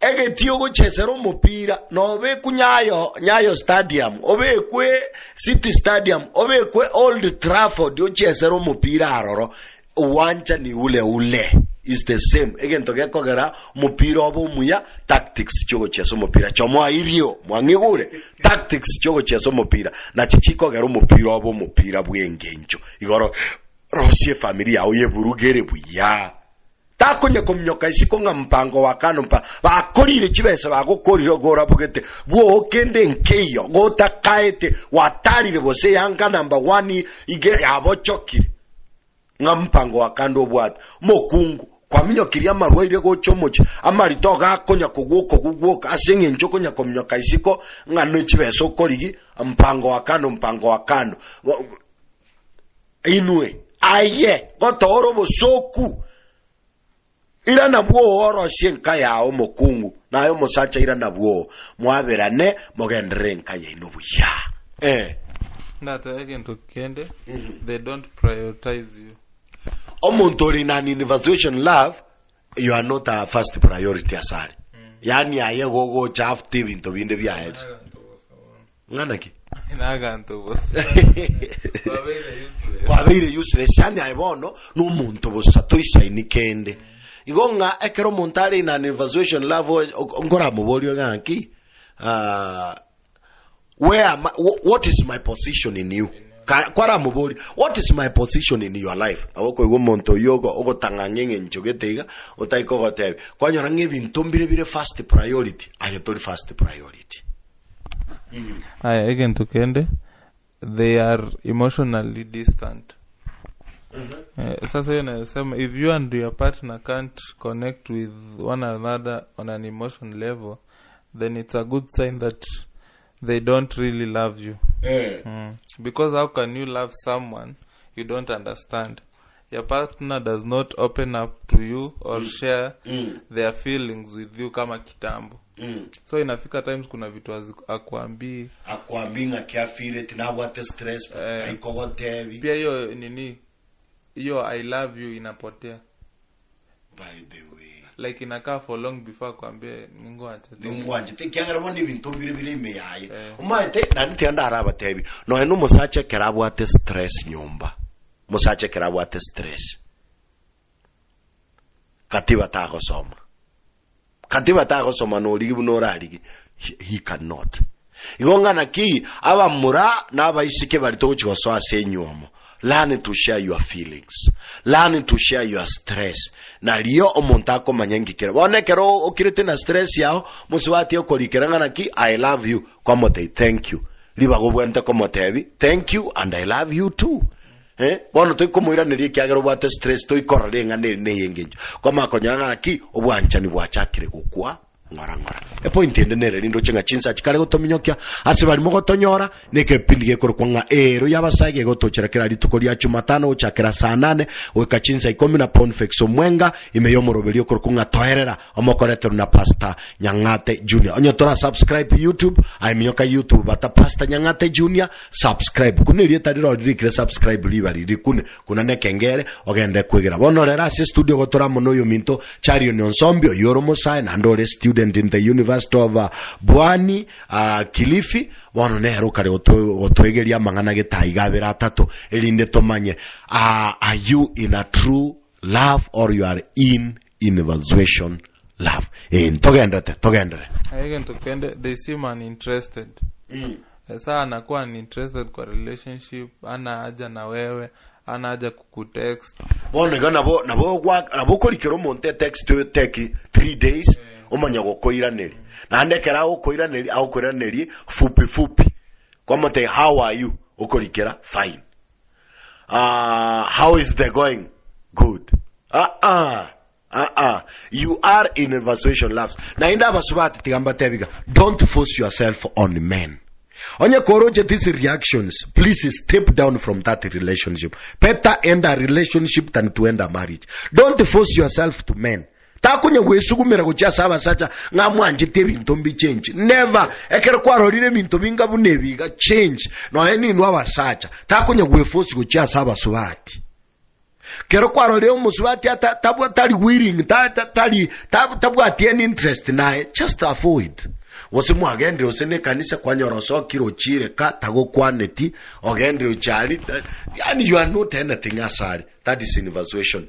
Speaker 1: Ege tiyo gochesero mupira no be kunyayo stadium obe kwe City Stadium obe kwe Old Trafford ochesero mupira aroro uwanja ni ule is the same. Ege ntoke kogera mupira obo muya tactics chogo cheso mupira chomo irio mwangigure tactics chogo cheso mupira na chichiko gero mupira obo mupira bwengencho igoro rosie familia oye burugere buya takonye komnyoka isiko nga mpango wakano mpa bakorire kibese bagokorire gora bugete bwo kende nkeyo gotakaete watarire bose yanga number 1 ige yabochokire nga mpango wakando bwat mokungu kwa minyokiria marwaire gochomochi amarito gakonya kugwoko asenge nchokonya komnyoka isiko nga no kibese okorigi mpango wakano inwe aye gotoro bosoku ira nabwo oroshe nka yawo mokungu nayo musacha ira nabwo mwaberane mogendere nka yaino buya
Speaker 2: ndata again to kende they don't prioritize you
Speaker 1: omuntu ori na invasion love you are not a first priority asari yani aye gogo chaft ibintu binde byahe nganaki
Speaker 2: inaganto bose
Speaker 1: kwabire useless yani ayibono n'umuntu bosa toyisaini kende igonga ekero montare na invasion love ngora mubolio ganki what is my position in you? Kwara mubori, what is my position in your life? Awoko iwo monto yogo ogo tangangenge nchogetiga otaiko gotebi. Kwa nyorange bintombire bire first priority. Ayatori first priority.
Speaker 2: Again tukende, they are emotionally distant. Sasa if you and your partner can't connect with one another on an emotion level, then it's a good sign that they don't really love you. Because how can you love someone you don't understand? Your partner does not open up to you or share their feelings with you kama kitambo. So inafika times kuna vitu akuambii
Speaker 1: ngakiafire tinabwate stress taikogotebi.
Speaker 2: Pia hiyo hiyo I love you inapotea.
Speaker 1: By the way,
Speaker 2: like inakaa for long before kwambie
Speaker 1: ningwanje tekyangara bondi bintu bire meyaye umaite nanti andara tebi no eno musache kerabwate stress nyumba musache kerabwate stress katiba tago soma no libu no rarigi he cannot igongana ki aba mura nabayisike bari to chigoso asenyumo. Learn to share your feelings. Learn to share your stress. Na liyo omontako manyengi kere. Wane kero okirete na stress yao. Musuwati yo korikera na ki I love you. Komote thank you. Liba gobwente komote thank you and I love you too. Bono toi komuira neri kiagero bwate stress toi koralenga ne yengenjo. Koma konyanga na ki obwanchani bwachakire gukwa. Ngora point ende nere lindo chenga chinsa chikale gotominyokia ase bali mogotonyora neke pindige korkwanga ero yabasage gotochera kera litukoli ya Jumatano ochakera saa 8 weka chinsa 10 na Ponfex Omwenga imeyomoroberio korkwanga toerera omokoretero na Pastor Nyangate Junior onyotora subscribe YouTube aimyoka YouTube bata Pastor Nyangate Junior subscribe kuniri etariro rikire subscribe libari rikune kuna nekengere ogende kwegera bonorera ase studio gotora mono yo minto Chario Nyonsombio yoromo sai na ndore student in the University of Bwani Kilifi bono nero kare otwegeria mangana getaigabera atatu elinde tomanye are you in a true love or you are in infatuation love togendere
Speaker 2: again tukende they seem uninterested. Sasa anakuwa uninterested kwa relationship, ana haja na wewe, ana haja kukutext
Speaker 1: bono nabo kolikero monte text to take 3 days omanya gokoiraneri nande kera gokoiraneri au koiraneri fupi kwa mote how are you okolikera fine how is the going good you are in infatuation loves na inda basubati tigamba tebiga don't force yourself on men. Onye koroje these reactions, please step down from that relationship. Better end a relationship than to end a marriage. Don't force yourself to men. Takunye wesukumira kucha saba sacha ngamwanje tebinto mbi change. Never. Ekere kwarorire bintu binga bunebiga change. No eni nwa basacha. Takunye weforce kucha saba subati. Kero kwarorire umusubati tali willing tabu atieni interest nae just avoid. Wose mwagende osene kanisa kwa nyoroso kiro chire ka tago kwaneti ogende uchari yani you are not anything asari. That is infatuation.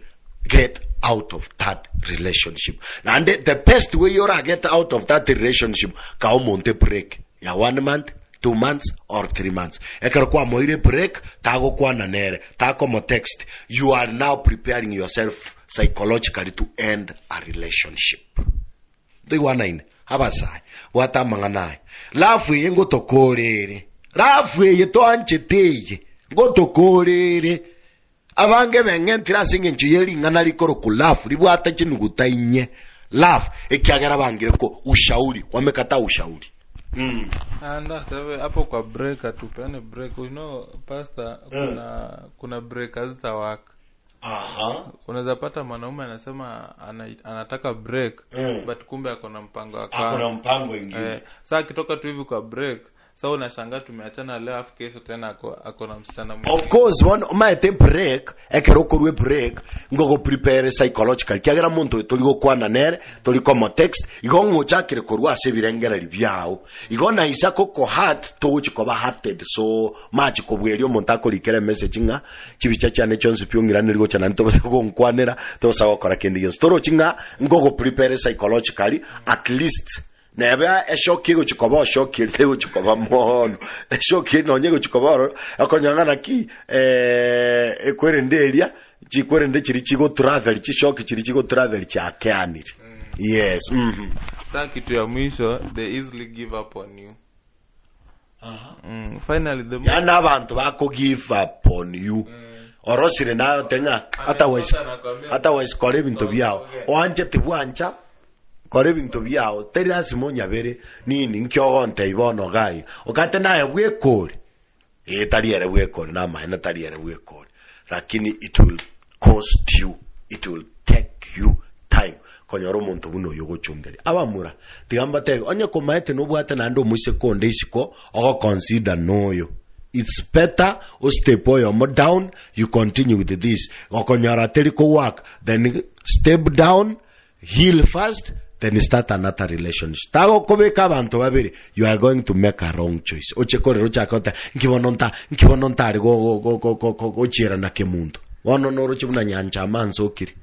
Speaker 1: Get out of that relationship. And the best way you are get out of that relationship ka omonte break ya 1 month 2 months or 3 months. Ekero kwa moire break tago kwa nanere tako mo text. You are now preparing yourself psychologically to end a relationship. Do you wanna in habasai wata manganai lafu ye ngotokorere lafu ye to anchiteye ngotokorere abange bengentira singenchu yeri ngana likoro kulafu libwata chinuguta inye lafu ekiagara bangire ko ushauri wamekata ushauri.
Speaker 2: Anda tawe hapo kwa break atupene break, you know pastor kuna break hazitawaka. Unaweza pata mwanaume anasema anataka break but kumbe akona mpango wake.
Speaker 1: Akona mpango ingine.
Speaker 2: Sasa kitoka tu hivi kwa break, sasa unashangaa tumeachana leo afu kesho tena akona msichana mwingine.
Speaker 1: Of course one umaete break ekero korwe break ngogo prepare psychological kiagera muntu toligo kwana nere toliko mo text igongo chakire korwa sebirengera libyao igona isako ko heart to uchiko ba hearted so much ko bweryo muntu akolikere message nga kibicha cyane cyonse pyongira nirigo cyane ntobase ko nkwanera to sawa kora kendi yo storo chinga ngogo prepare psychologically at least nebe eshoki guchikoba shoki le guchikoba mono eshoki no nye guchikoba akonyangana ki ekwerenderia chikwerende chiri chigo travel chishoki chiri chigo travel cha keaniri. Yes.
Speaker 2: Sasa kitu ya mwisho, they easily give up on you. Finally the
Speaker 1: yana abantu bako give up on you. Orosire nayo tenga otherwise kore bintu byao oanje tibwancha kore bintu byao terasi monya bere nini nkyogonte ibono gai okate naye bwekore tariere bwekore na mahena tariere bwekore lakini it will cost you, it will take you time konyoro muntu buno yogochungeri abamura tigamba te onye komaete no bwate nando muise konde isiko o consider noyo. It's better o step more down, you continue with this. Okonyara teliko work, then step down, heal first, then start another relationship. Tago kobeka bantu babiri, you are going to make a wrong choice. Ochekore rochakota, nkibononta go chira na kemundo. Wano noro chibuna nyanja manzo kiri.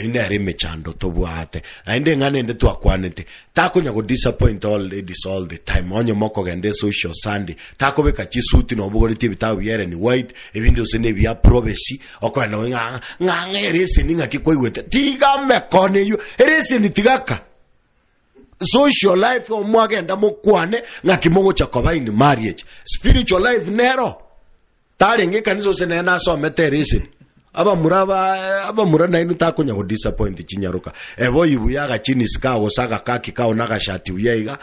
Speaker 1: Ine rime chando tobuate. Inde ngane inde tu akwanete. Tako nyago disappoint all ladies all the time. Onye moko gende social Sunday. Tako beka chisuti no bugori tibi tawo yere ni white. Ebindo sene bia prophecy. Okwa no nga erese ninga kikoiwete. Tiga mekone yu. Erese ni tigaka. Social life omwagenda mokwane nga kimogo cha koba in marriage. Spiritual life nero. Tari nge kanizo sene na so meterese. Aba mura na inu tako nyago disappoint chinyaruka ebo ibuyaga chini ska osaka kaki ka onaga shati uyaiga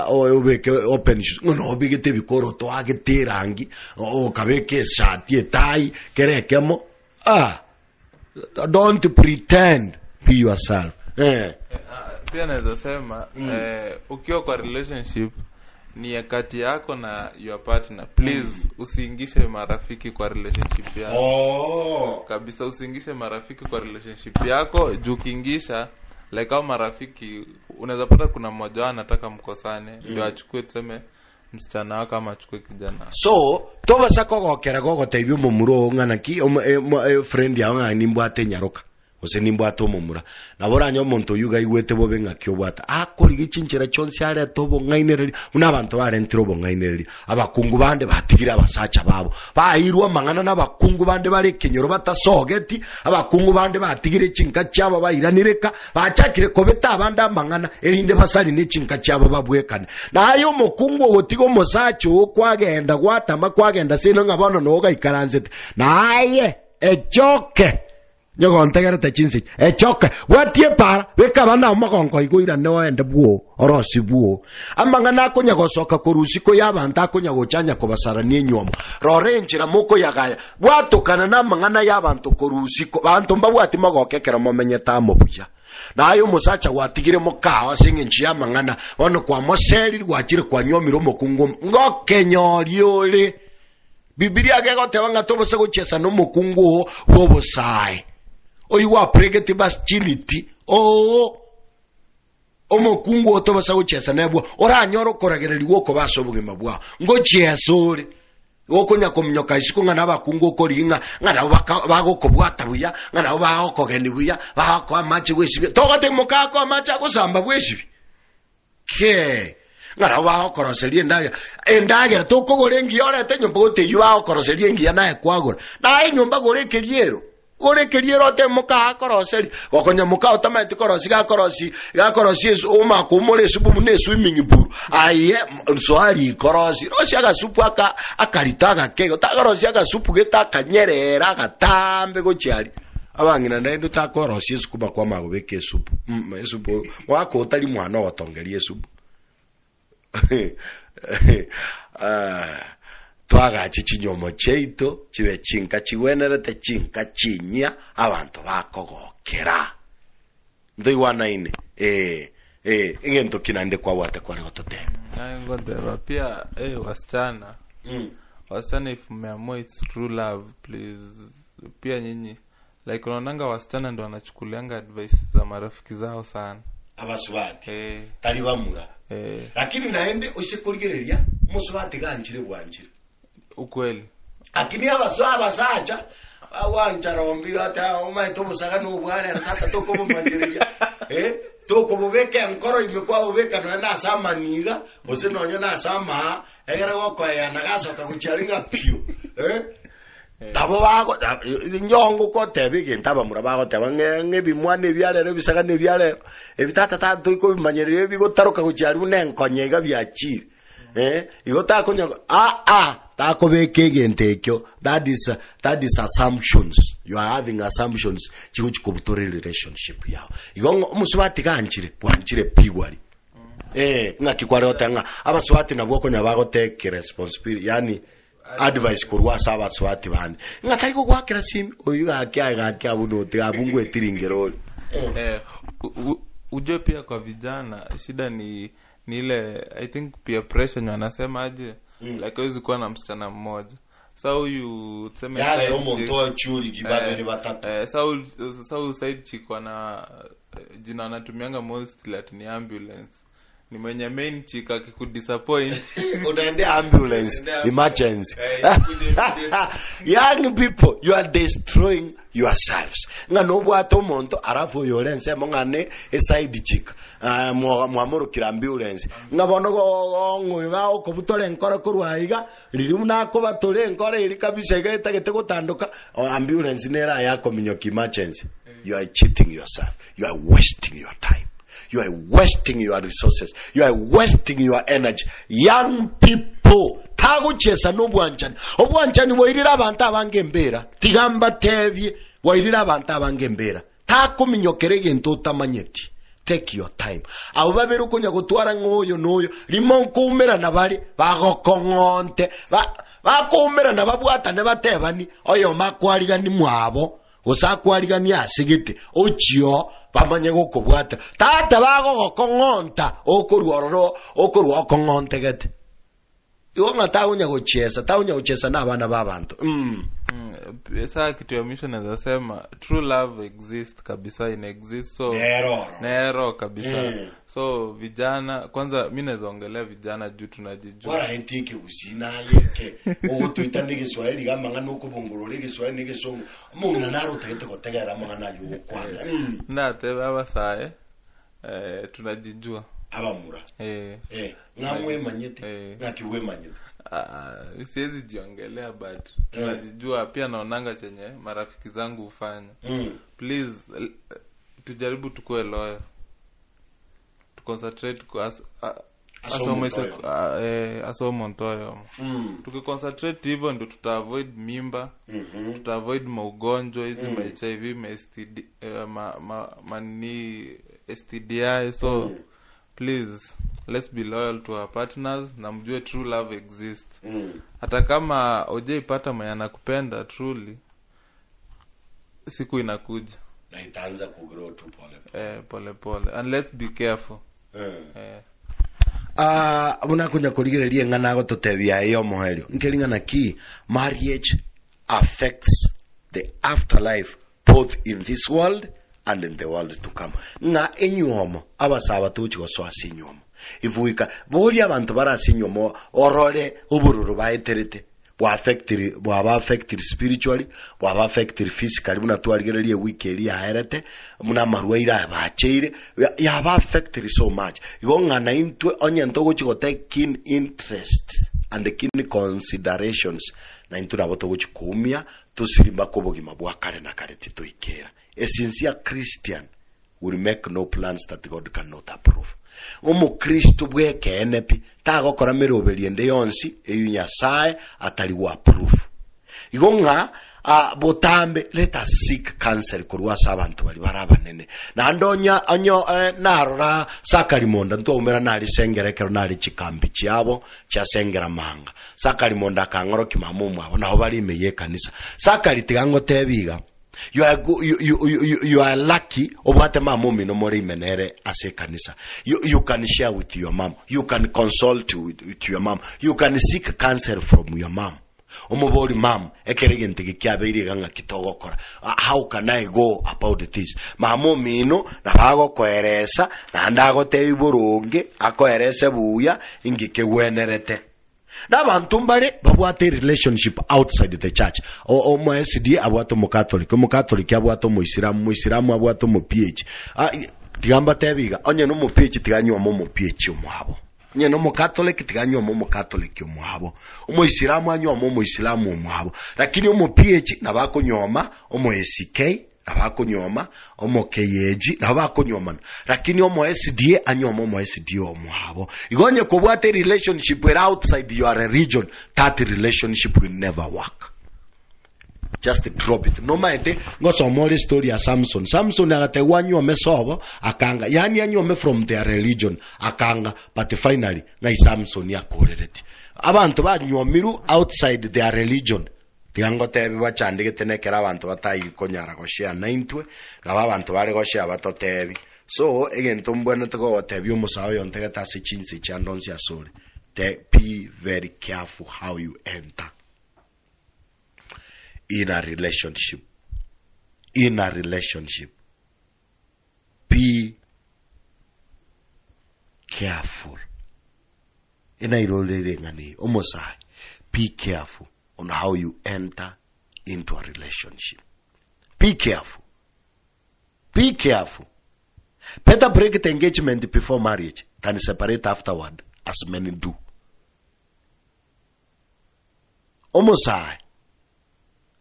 Speaker 1: obeke open no obigete bikoro to agete rangi o kabeke shati etai kerekemo don't pretend, be yourself.
Speaker 2: Pia naweza sema ukiwa kwa relationship ni kati yako na your partner, please usiingishe marafiki kwa relationship yako. Kabisa usiingishe marafiki kwa relationship yako. Juu kiingisha like kama marafiki unaweza pata kuna mmoja wao anataka mkosane ndio achukue tuseme msichana wako ama achukue kijana.
Speaker 1: So toba sako gokera gogoteibyo mumuro ngana ki friend yawe ngani mbwate nyaroka ose nimbwato mumura nabora muntu yuga igwete bobe ngakyo akori gichinchira chonse ari atobo ngainereri una abantu barentiro bo ngainereri abakungu bande batigira abasacha babo bairwa mangana n'abakungu bande bare kenyoro batasogeti abakungu bande batigire chinka cyabo bairanireka bachakire kobeta abanda mangana erinde basali ne chinka cyabo babwekane nayo mukungu wotigo mosacho kwagenda gwatama kwagenda sino ngabano noga ikaranzete naye echoke nyogo ntegere tachinsi echoke watie para weka bana makonko iguira no ende buo orosi buo amanga nako nyagosoka korusiko yabanta akonyago chanya kobasaranie nyomo rorenjira moko yagaya bwatokana na mangana yabantu korusiko bantu mbabwati magokekera momenyeta mobuya nayo musacha watigire mokawa singinchi yamangana wano kwa moseri rwakire kwa nyomiro mokungo ngokenyoriole Biblia gegotewa ngatobose gochesa no mokungo wobosai oyi wa pregeti bas chiniti omokungu otobasa gochesa nebwa oranyoro koragereri woko basobugima bwa ngo chesore wokonya komnyoka isiko ngana bakungu koringa ngana bagokobwata buya ngana bagokogeni buya bako amachi wesibi togate mokako amachi agosamba bwesibi ke ngana bagokoroserie endagera tokogorengi orete nyomba goteyu bagokoroserie ngia nae kwagora nae nyomba gorekeriero keriero te muka koroseri gokonya muka otamati korosi gakorosi uma kumore supu mune swimming pool aye nsoari korosi rosi aga supu akaritaga kego takorosi aga supu geta kanyerera gatambe gochiari abangina ndendo takorosi sukuba kwa magobeke supu supu wako otali mwana watongerie supu twaga chichinyomo cheito chibe chinka chiwenerete chinka chinya abantu bakogokera ndoi wana ine ingento kinande kwa wate kwa gotote
Speaker 2: ngodeba pia wasichana wasichana if meamua it's true love please pia nyinyi like unaonanga wasichana ndo wanachukulianga advice za marafiki zao sana
Speaker 1: abaswati talibamura lakini naende usikurigereria muswati ganchire bwanchire
Speaker 2: ukweli
Speaker 1: akini abaswa sacha awanja rombira ta omaito busaka no bwana tata toko mumanjiria to ko bobeke nkoro imekuwa bobeka no na sama niga ose no nyona sama egere goko ya nagasoka gucharinga pio tabo bago nyongo ko tebige ntaba murabago teba ngebi mwane byalero bisaga ne byalero ebitata tanto ko bimanyerere bigo taruka guchari unenkonyega byachiri igota konyago tako beke ntekyo. That is assumptions. You are having assumptions chikuchi kubutori relationship yao igongo umuswati kanchire bwanchire pigwari ngakikware otanga abaswati nabwo konya bago take responsibility yani advice kurwa saba swati bani ngatari ko kwakira simi oyu gakya bunote abungwe tiringero
Speaker 2: uje pia kwa vijana shida ni ile I think peer pressure wanasema aje like hawezi kuwa na msichana mmoja so huyu tuseme
Speaker 1: yale umontoa churi kibabere batatu
Speaker 2: so side chick na jina anatumianga most Latin ambulance ni mwenye main chick akikudisappoint
Speaker 1: unaende ambulance emergency. Young people, you are destroying yourselves. Ngano bwato monto arafu yolense mongane side chick mwamuru kira ambulance ngabono ngoiga okobutore nkora kurwaiga rirumna ko batore nkora iri kabisa gete gutanduka ambulance nera yako minyoki emergency. You are cheating yourself. You are wasting your time. You are wasting your resources. You are wasting your energy. Young people, taguchesa n'obwanchani. Obwanchani wairira abantu abangembera. Tigamba tebye wairira abantu abangembera. Takuminyokere gento utamanyeti. Take your time. Abo babero kunya gutwara ngoyo noyo. Limon kumera nabali bagokongonte. Bakumera nababwata ne batebani. Oyo makwariga ni mwabo. Osakwariga ni asigite. Ochio bamanye gukubwata tata bago gokongonta okurwa okongonte gete iwonga taunya gochesa n'abana b'abantu
Speaker 2: Sasa kitu ya mission naweza sema true love exists kabisa, ina exist so nero kabisa. So vijana kwanza mimi naweza ongelea vijana juu tunajijua
Speaker 1: wala hentiki usina yeke ugo tuitandike Kiswahili kama ngana uko bongorole Kiswahili nige so mungana naro tete kotegera mungana yuko kwana
Speaker 2: na tebe abasaye tunajijua
Speaker 1: abamura ngamwe manyete ngakiwe manyete
Speaker 2: siwezi jiongelea but tunajijua pia naonanga chenye marafiki zangu hufanya. Please tujaribu tukue loyal, tuconcentrate kwa asomontoyo tukiconcentrate hivyo ndo tuta-avoid mimba, tuta-avoid maugonjwa hizi ma HIV, ma STDI. So please let's be loyal to our partners na mjue true love exists. Hata kama ojeipata mwenye anakupenda truly, siku inakuja
Speaker 1: na itaanza kugrow tu
Speaker 2: pole and let's be careful.
Speaker 1: Unakunya kurigereria ngana gototebia iyo moherio nkelingana ki marriage affects the afterlife both in this world and in the world to come. Nga enyuomo abasaba tuchiko so asinyuomo ivuika boli abantu barasinyuomo orore ubururu baeterete bwa affected spiritually, bwa affected physically. Muna tuarigererie weekend ya herete muna marwaira abacheire ya ba affected so much igonga na into onyanto gochiko take keen interest and the keen considerations na into naboto gochikumia tusirimba kobogima bwa kare na kare titoikera. A sincere Christian will make no plans that God cannot approve. Kristo bweke enepi tagokora meroberie nde yonsi eyu Nyasaye atari wa approve. Igonga botambe let us seek counsel kurwa sabantu bali barabanene na ndonya anyo narora Sakarimonda ntomera nali sengerekero nali chikambi cyabo cya sengera manga Sakarimonda kangoro kimamumu abo naho bali meye kanisa Sakari tigango tebiga. You are lucky obate mamomi no more menere ase kanisa. You can share with your mom. You can consult with your mom. You can seek counsel from your mom. Omobori mom ekeregente kyabeire ganga kitogokora. How can I go about this? Mamomi no na bago koeresa na ndago teiburonge akoerese buya ingike wenerete. N'abantu mbare babwate relationship outside the church o mo SD abwato mo Catholic abwato mo Islam abwato mo PH tigamba tebiga onye no mupichi tiganywa mo mupichi omwabo onye no Catholic tiganywa mo Catholic omwabo omo Islamu anywa mo Islamu omwabo lakini omo PH nabakonyoma omo SK nabakonyoma omo KG nabakonyoma lakini omo SDA anywa omo SDA omwabo igonye kubwate relationship with outside your religion that relationship will never work. Just drop it. No matter ngoso more story ya Samson agategwa nyome sobo akanga yani anyome from their religion akanga but finally ngai Samson yakorereti abantu banyomiru outside their religion tigango tebe bachandike tenekera abantu batayi konyara goshia 90 ngaba abantu bari goshia batotebi so egento mbwene toko tebi umusawo yontege tase chinsi chandonsi asole be very careful how you enter in a relationship. Be careful. Be careful on how you enter into a relationship. Be careful. Better break the engagement before marriage than separate afterward, as many do.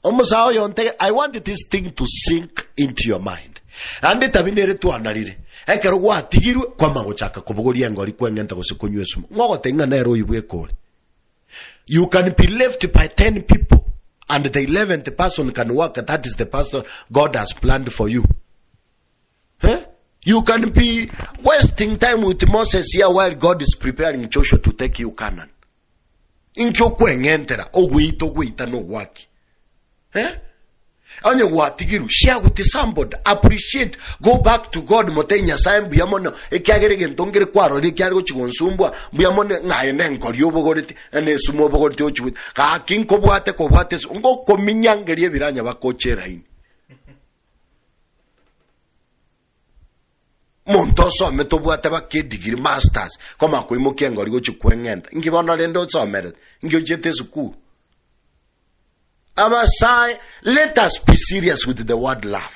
Speaker 1: I want this thing to sink into your mind. And tabinere tu analire. Ekero gwa tigiru kwa magochaka kubugoria ngori kwengenta gusikunywe sumu. Ngogo tenga na ero ibwe kole. You can be left by 10 people and the 11th person can work. That is the person God has planned for you. You can be wasting time with Moses here while God is preparing Joshua to take you Canaan. Incho kwengentera ogwita no waki. Onye watigiru share with somebody, appreciate, go back to God motenya saimbu yamono ekyagere ntongere kwaro lekyari gochigonsumbwa mbuyamone ngayene nkori obogoreti ene sumo obogoreti ochiwit ka kinko bwate ko bwate ngo kominyangeri ebiranya bakochera ini montoso meto bwate bakedigiri masters koma kuimo kengori gochikwengenda ngibona lendo tsomere ngiyojete zuku Amasai, let us be serious with the word love.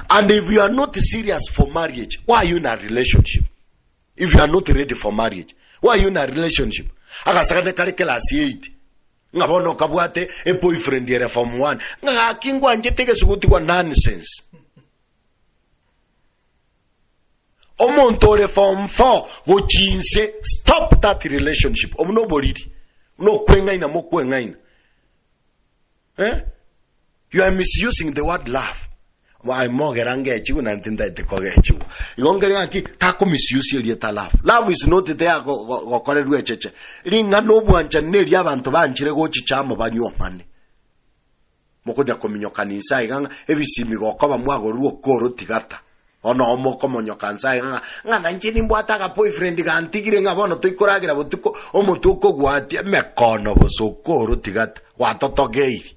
Speaker 1: And if you are not serious for marriage, why are you in a relationship? If you are not ready for marriage, why are you in a relationship? Akasakane kare class 8. Ngabono kabwate a boyfriend here from 1. Nga kingwa njeteke suguti kwa nonsense. Omontore from 4 go chinse stop that relationship. Nobody. No kwengaina mo kwengaina. You are misusing the word love. Why more gerange chigu na ntinda itekoge chigu. Igongere aki tako misuse lieta love. Love is not there go koleru echeche. Ringa no bwancha neri abantu banchire go chichamo banyo mane. Mokonya kominyokanisa iganga ebisimi go koba mwago ruo koro tigata. Ono omoko monyokansa iganga ngana nchini mbwata ka boyfriend ga antigire ngabono toikoragira botuko omotuko gwati mekono bosokoro tigata watotogei.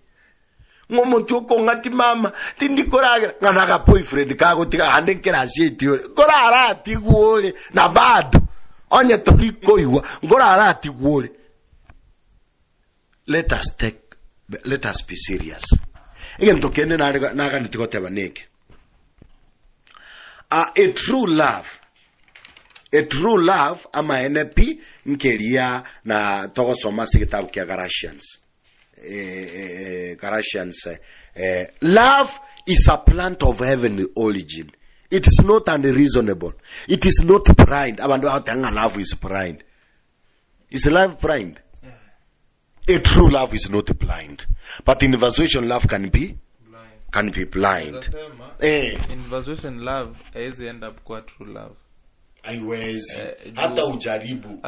Speaker 1: Ngomuntu ko ngati mama tindikoragira ngana ka boyfriend kago tika hande kerasi etiore korara atiguole na bado onye tolikoiwa ngorara atiguole. Let us be serious. Again tokene naga nitikote baneke. A true love ama NP nkeria na togo soma kitabu kya Galatians. Love is a plant of heavenly origin. It is not unreasonable. It is not blind. Abantu batanga love is blind. Is love blind? Yeah. A true love is not blind. But infatuation love can be blind.
Speaker 2: Infatuation love haiwezi end up kwa true love.
Speaker 1: Haiwezi. Hata ujaribu.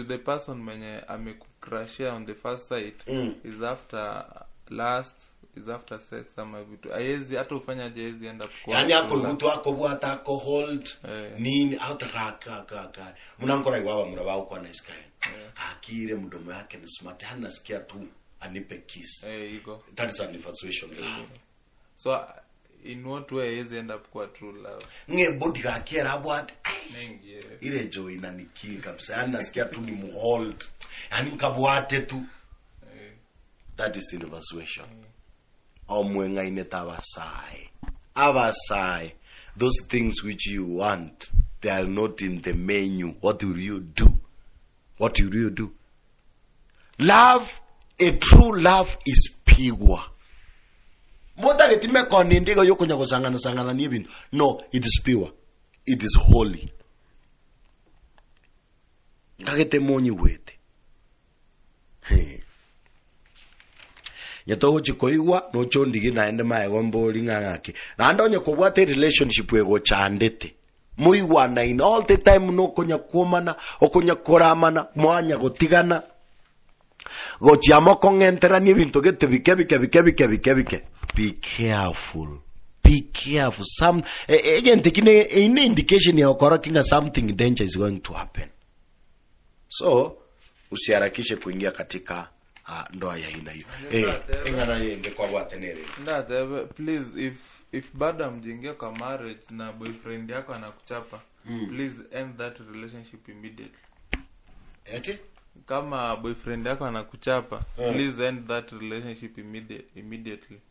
Speaker 2: The person mwenye amekucrashia on the first sight is after lust, is after sex ama vitu. Haiwezi hata ufanya haiwezi end up kwa.
Speaker 1: Yani ako mtu wako bwata ako hold nini hata kaka. Mnankora iwawa mnabao kwa na sky. Akire mdomo yake ni smart hana sikia tu anipe kiss.
Speaker 2: Ego.
Speaker 1: That is an infatuation love.
Speaker 2: So in what way is end up kwa true love?
Speaker 1: Nge body kakera bwat. Ile joy inanikii kabisa. Yani nasikia tu ni muhold. Yani mkabwate tu. That is infatuation. Omwenga ineta abasai. those things which you want, they are not in the menu. What will you do? What will you do? Love, a true love is pure. No, it is pure. It is holy. Nyato chikoiwa no chondigi naende maegombo ngangaki na ndonye kubwate relationship wego chandete muiwana in all the time no konya kuomana okonya koramana mwanya gotigana gochiamo kongentera ni bintu gete bike. Be careful. Be careful. Some again taking an indication ya okorokinga something danger is going to happen. So usiharakishe kuingia katika ndoa ya aina hiyo. Engana yenge kwa watenere.
Speaker 2: Please, if bado mjingia kwa marriage na boyfriend yako anakuchapa, please end that relationship immediately. Kama boyfriend yako anakuchapa, please end that relationship immediately.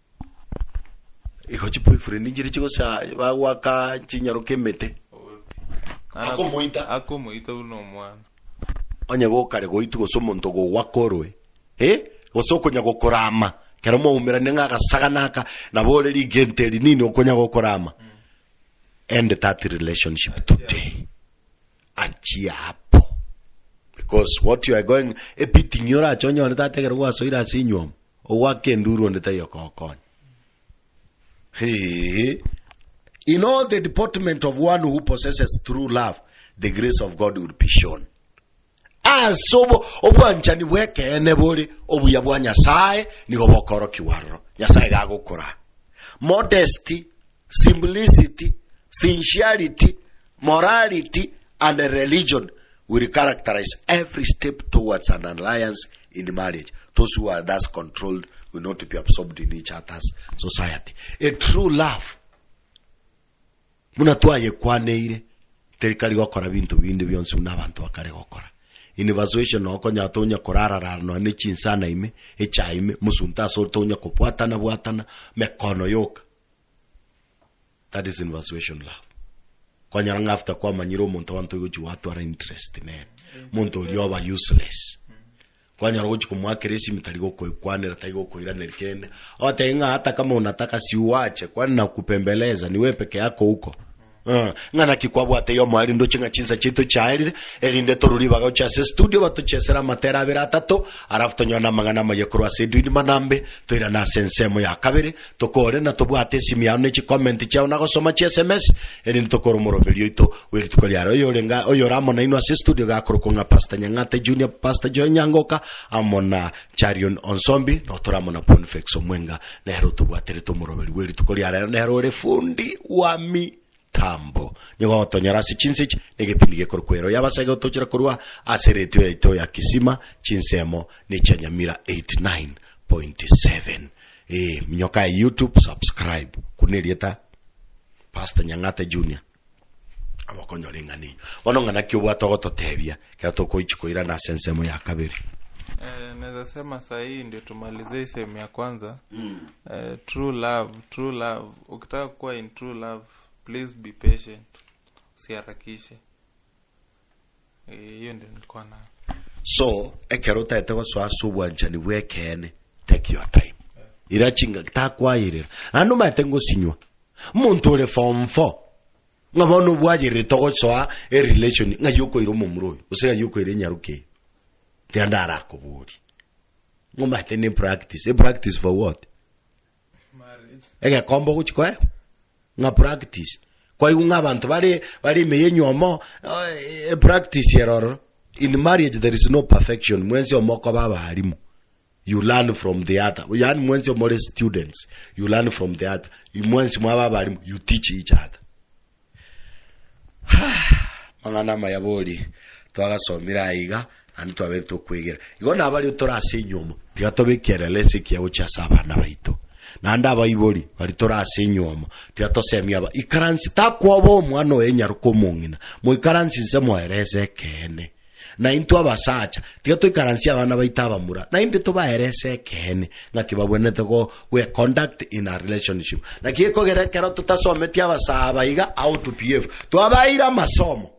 Speaker 1: Iko boyfriend njiri chiko sa waka chinyaruke mete.
Speaker 2: Ako muita uno mwana.
Speaker 1: Onye go kare go itu go somonto go wakorwe. Gosoko nya gokorama. Kero mo umera nenga gasaganaka na bole ligenteri nini okonya gokorama. End that relationship today. Achia hapo. Because what you are going epiting yora chonyo ndata tegero wa soira sinyom. O wake nduru ndata yokokon. In all the deportment of one who possesses true love, the grace of God will be shown. Sobo obwanchani weke enebori obuya bwa Nyasaye nigo bokoro kiwaro Nyasaye gagukora. Modesty, simplicity, sincerity, morality and religion will characterize every step towards an alliance in marriage. Those who are thus controlled will not be absorbed in each other's society. A true love munatwaye kwaneire terikari gokora bintu bindi byonse n'abantu bakare gokora. Innovation no konya tonya korara no ne chinsana ime echaime musunta so tonya kopwatana bwatana mekono yoka. That is innovation love. Konya ngafta kwa manyiro muntu wantu yuju watu are interest ne muntu lyoba useless. Konya roji kumwakeresi mitaligo kwanera taigo koira nerkene otenga hata kama unataka siuache kwani na kupembeleza ni wewe peke yako huko. Ngana kikwabwa ate yo mwali ndo chinga chinza chito chairire erinde toruri baga chase studio batuchesera matera biratato arafuto nyona magana mayekuru asedwini manambe toira na sensemo ya kabere tokore na tobwate simya ne chi comment cha una gosoma chi SMS erinde tokoro morobelio ito weri tukoliaro yo lenga oyo ramo na ino ase studio ga krokonga Pastor Nyangate Junior Pastor Joy Nyangoka amona Charion Onsombi no toramo na Ponfex Omwenga na hero tobwate to morobeli weri tukoliaro na hero refundi wami tambo nyo tonyarasi chinsichi negepindige korkwero yabasega tochira korwa asereto yaito ya kisima chinsemo ni chanyamira 89.7 mnyoka YouTube subscribe kunelieta Pastor Nyangate Junior abakonyo lingani onongana kyo togoto tebia kato koichikoira na sensemo ya kabiri.
Speaker 2: Naweza sema sahi ndio tumalize sehemu ya kwanza. True love ukitaka kuwa in true love, please be patient. Usiharakishe. Hiyo ndio nilikuwa na.
Speaker 1: So, ekerota etego swa subwa njani wekene. Take your time. Irachinga takwayirira. Anu matengo sinywa. Muntu ole form 4. Ngabono bwajire togo swa a relation ngayoko iro mumroyo. Usega yoko ire nyaruke. Tiandara kuburi. Ngoma tene practice. A practice for what?
Speaker 2: Marriage.
Speaker 1: Ega kombo kuchikoe. Nga practice kwa hiyo abantu bari meyenyomo practice error. In marriage there is no perfection. Mwenzi omoko baba harimu. You learn from the other. Yani mwenzi omore students, you learn from the other. Mwenzi mwa baba harimu, you teach each other. Mangana mayaboli twagasomira iga antu aberto kwegera igona abali utorase nyomo tigatobekera lese kiyawo cha sabana baito nanda abayiboli bali torase nyomo tiatosemya aba ikaransi takwobo mwana wenyaruko mungina mu ikaransi se moereze kene na into abasacha tiga tuikaransia abana baita abamura na inde tubaerese kene ngaki babonete go we conduct in a relationship na kieko gerekero tutasometia abasaba iga how to behave tuabaira masomo,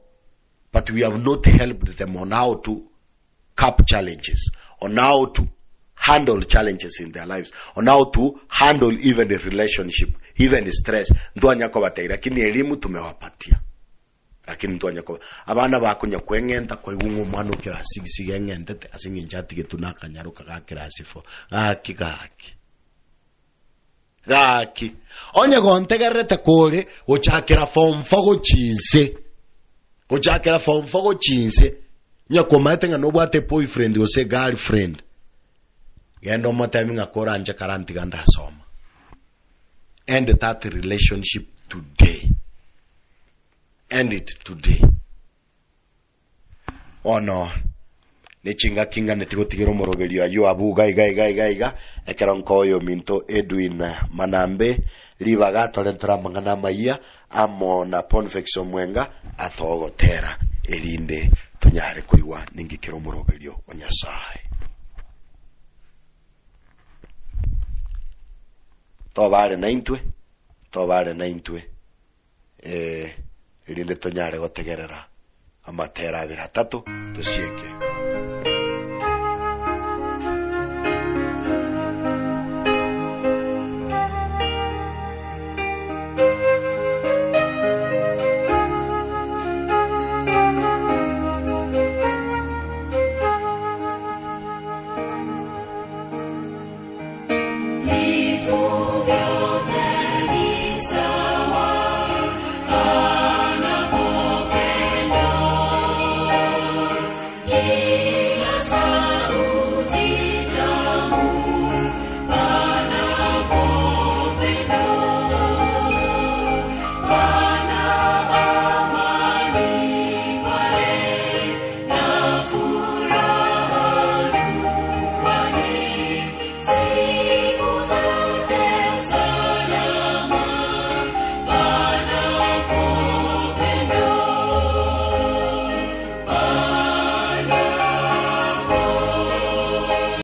Speaker 1: but we have not helped them on how to cope challenges, on how to handle challenges in their lives, on how to handle even the relationship, even the stress. Ndo anyako bateira lakini elimu tumewapatia. Lakini ndo anyako abana bakunya kwengenta kwa igungu mwana kira sigisiga ngentete asingi njati getunaka nyaruka gakira sifo. Gaki. Onye gontegerete kore ochakira form fogo chinse. Ochakira form fogo chinse. Nyako maitenga no bwate boyfriend o se girlfriend. Gendo motami ngakora anje karanti ganda soma. End that relationship today. End it today. Oh no. Nechinga kinga netigotigiro morogerio ayo abu gai ekeronko yo minto Edwin Manambe libaga tolentra mangana maiya amo na Ponfexo Mwenga atogotera elinde tunyare kuiwa ningikiro morogerio onyasaye. Tobare naintwe elinde tunyare gotegerera amatera abiri atatu tusieke.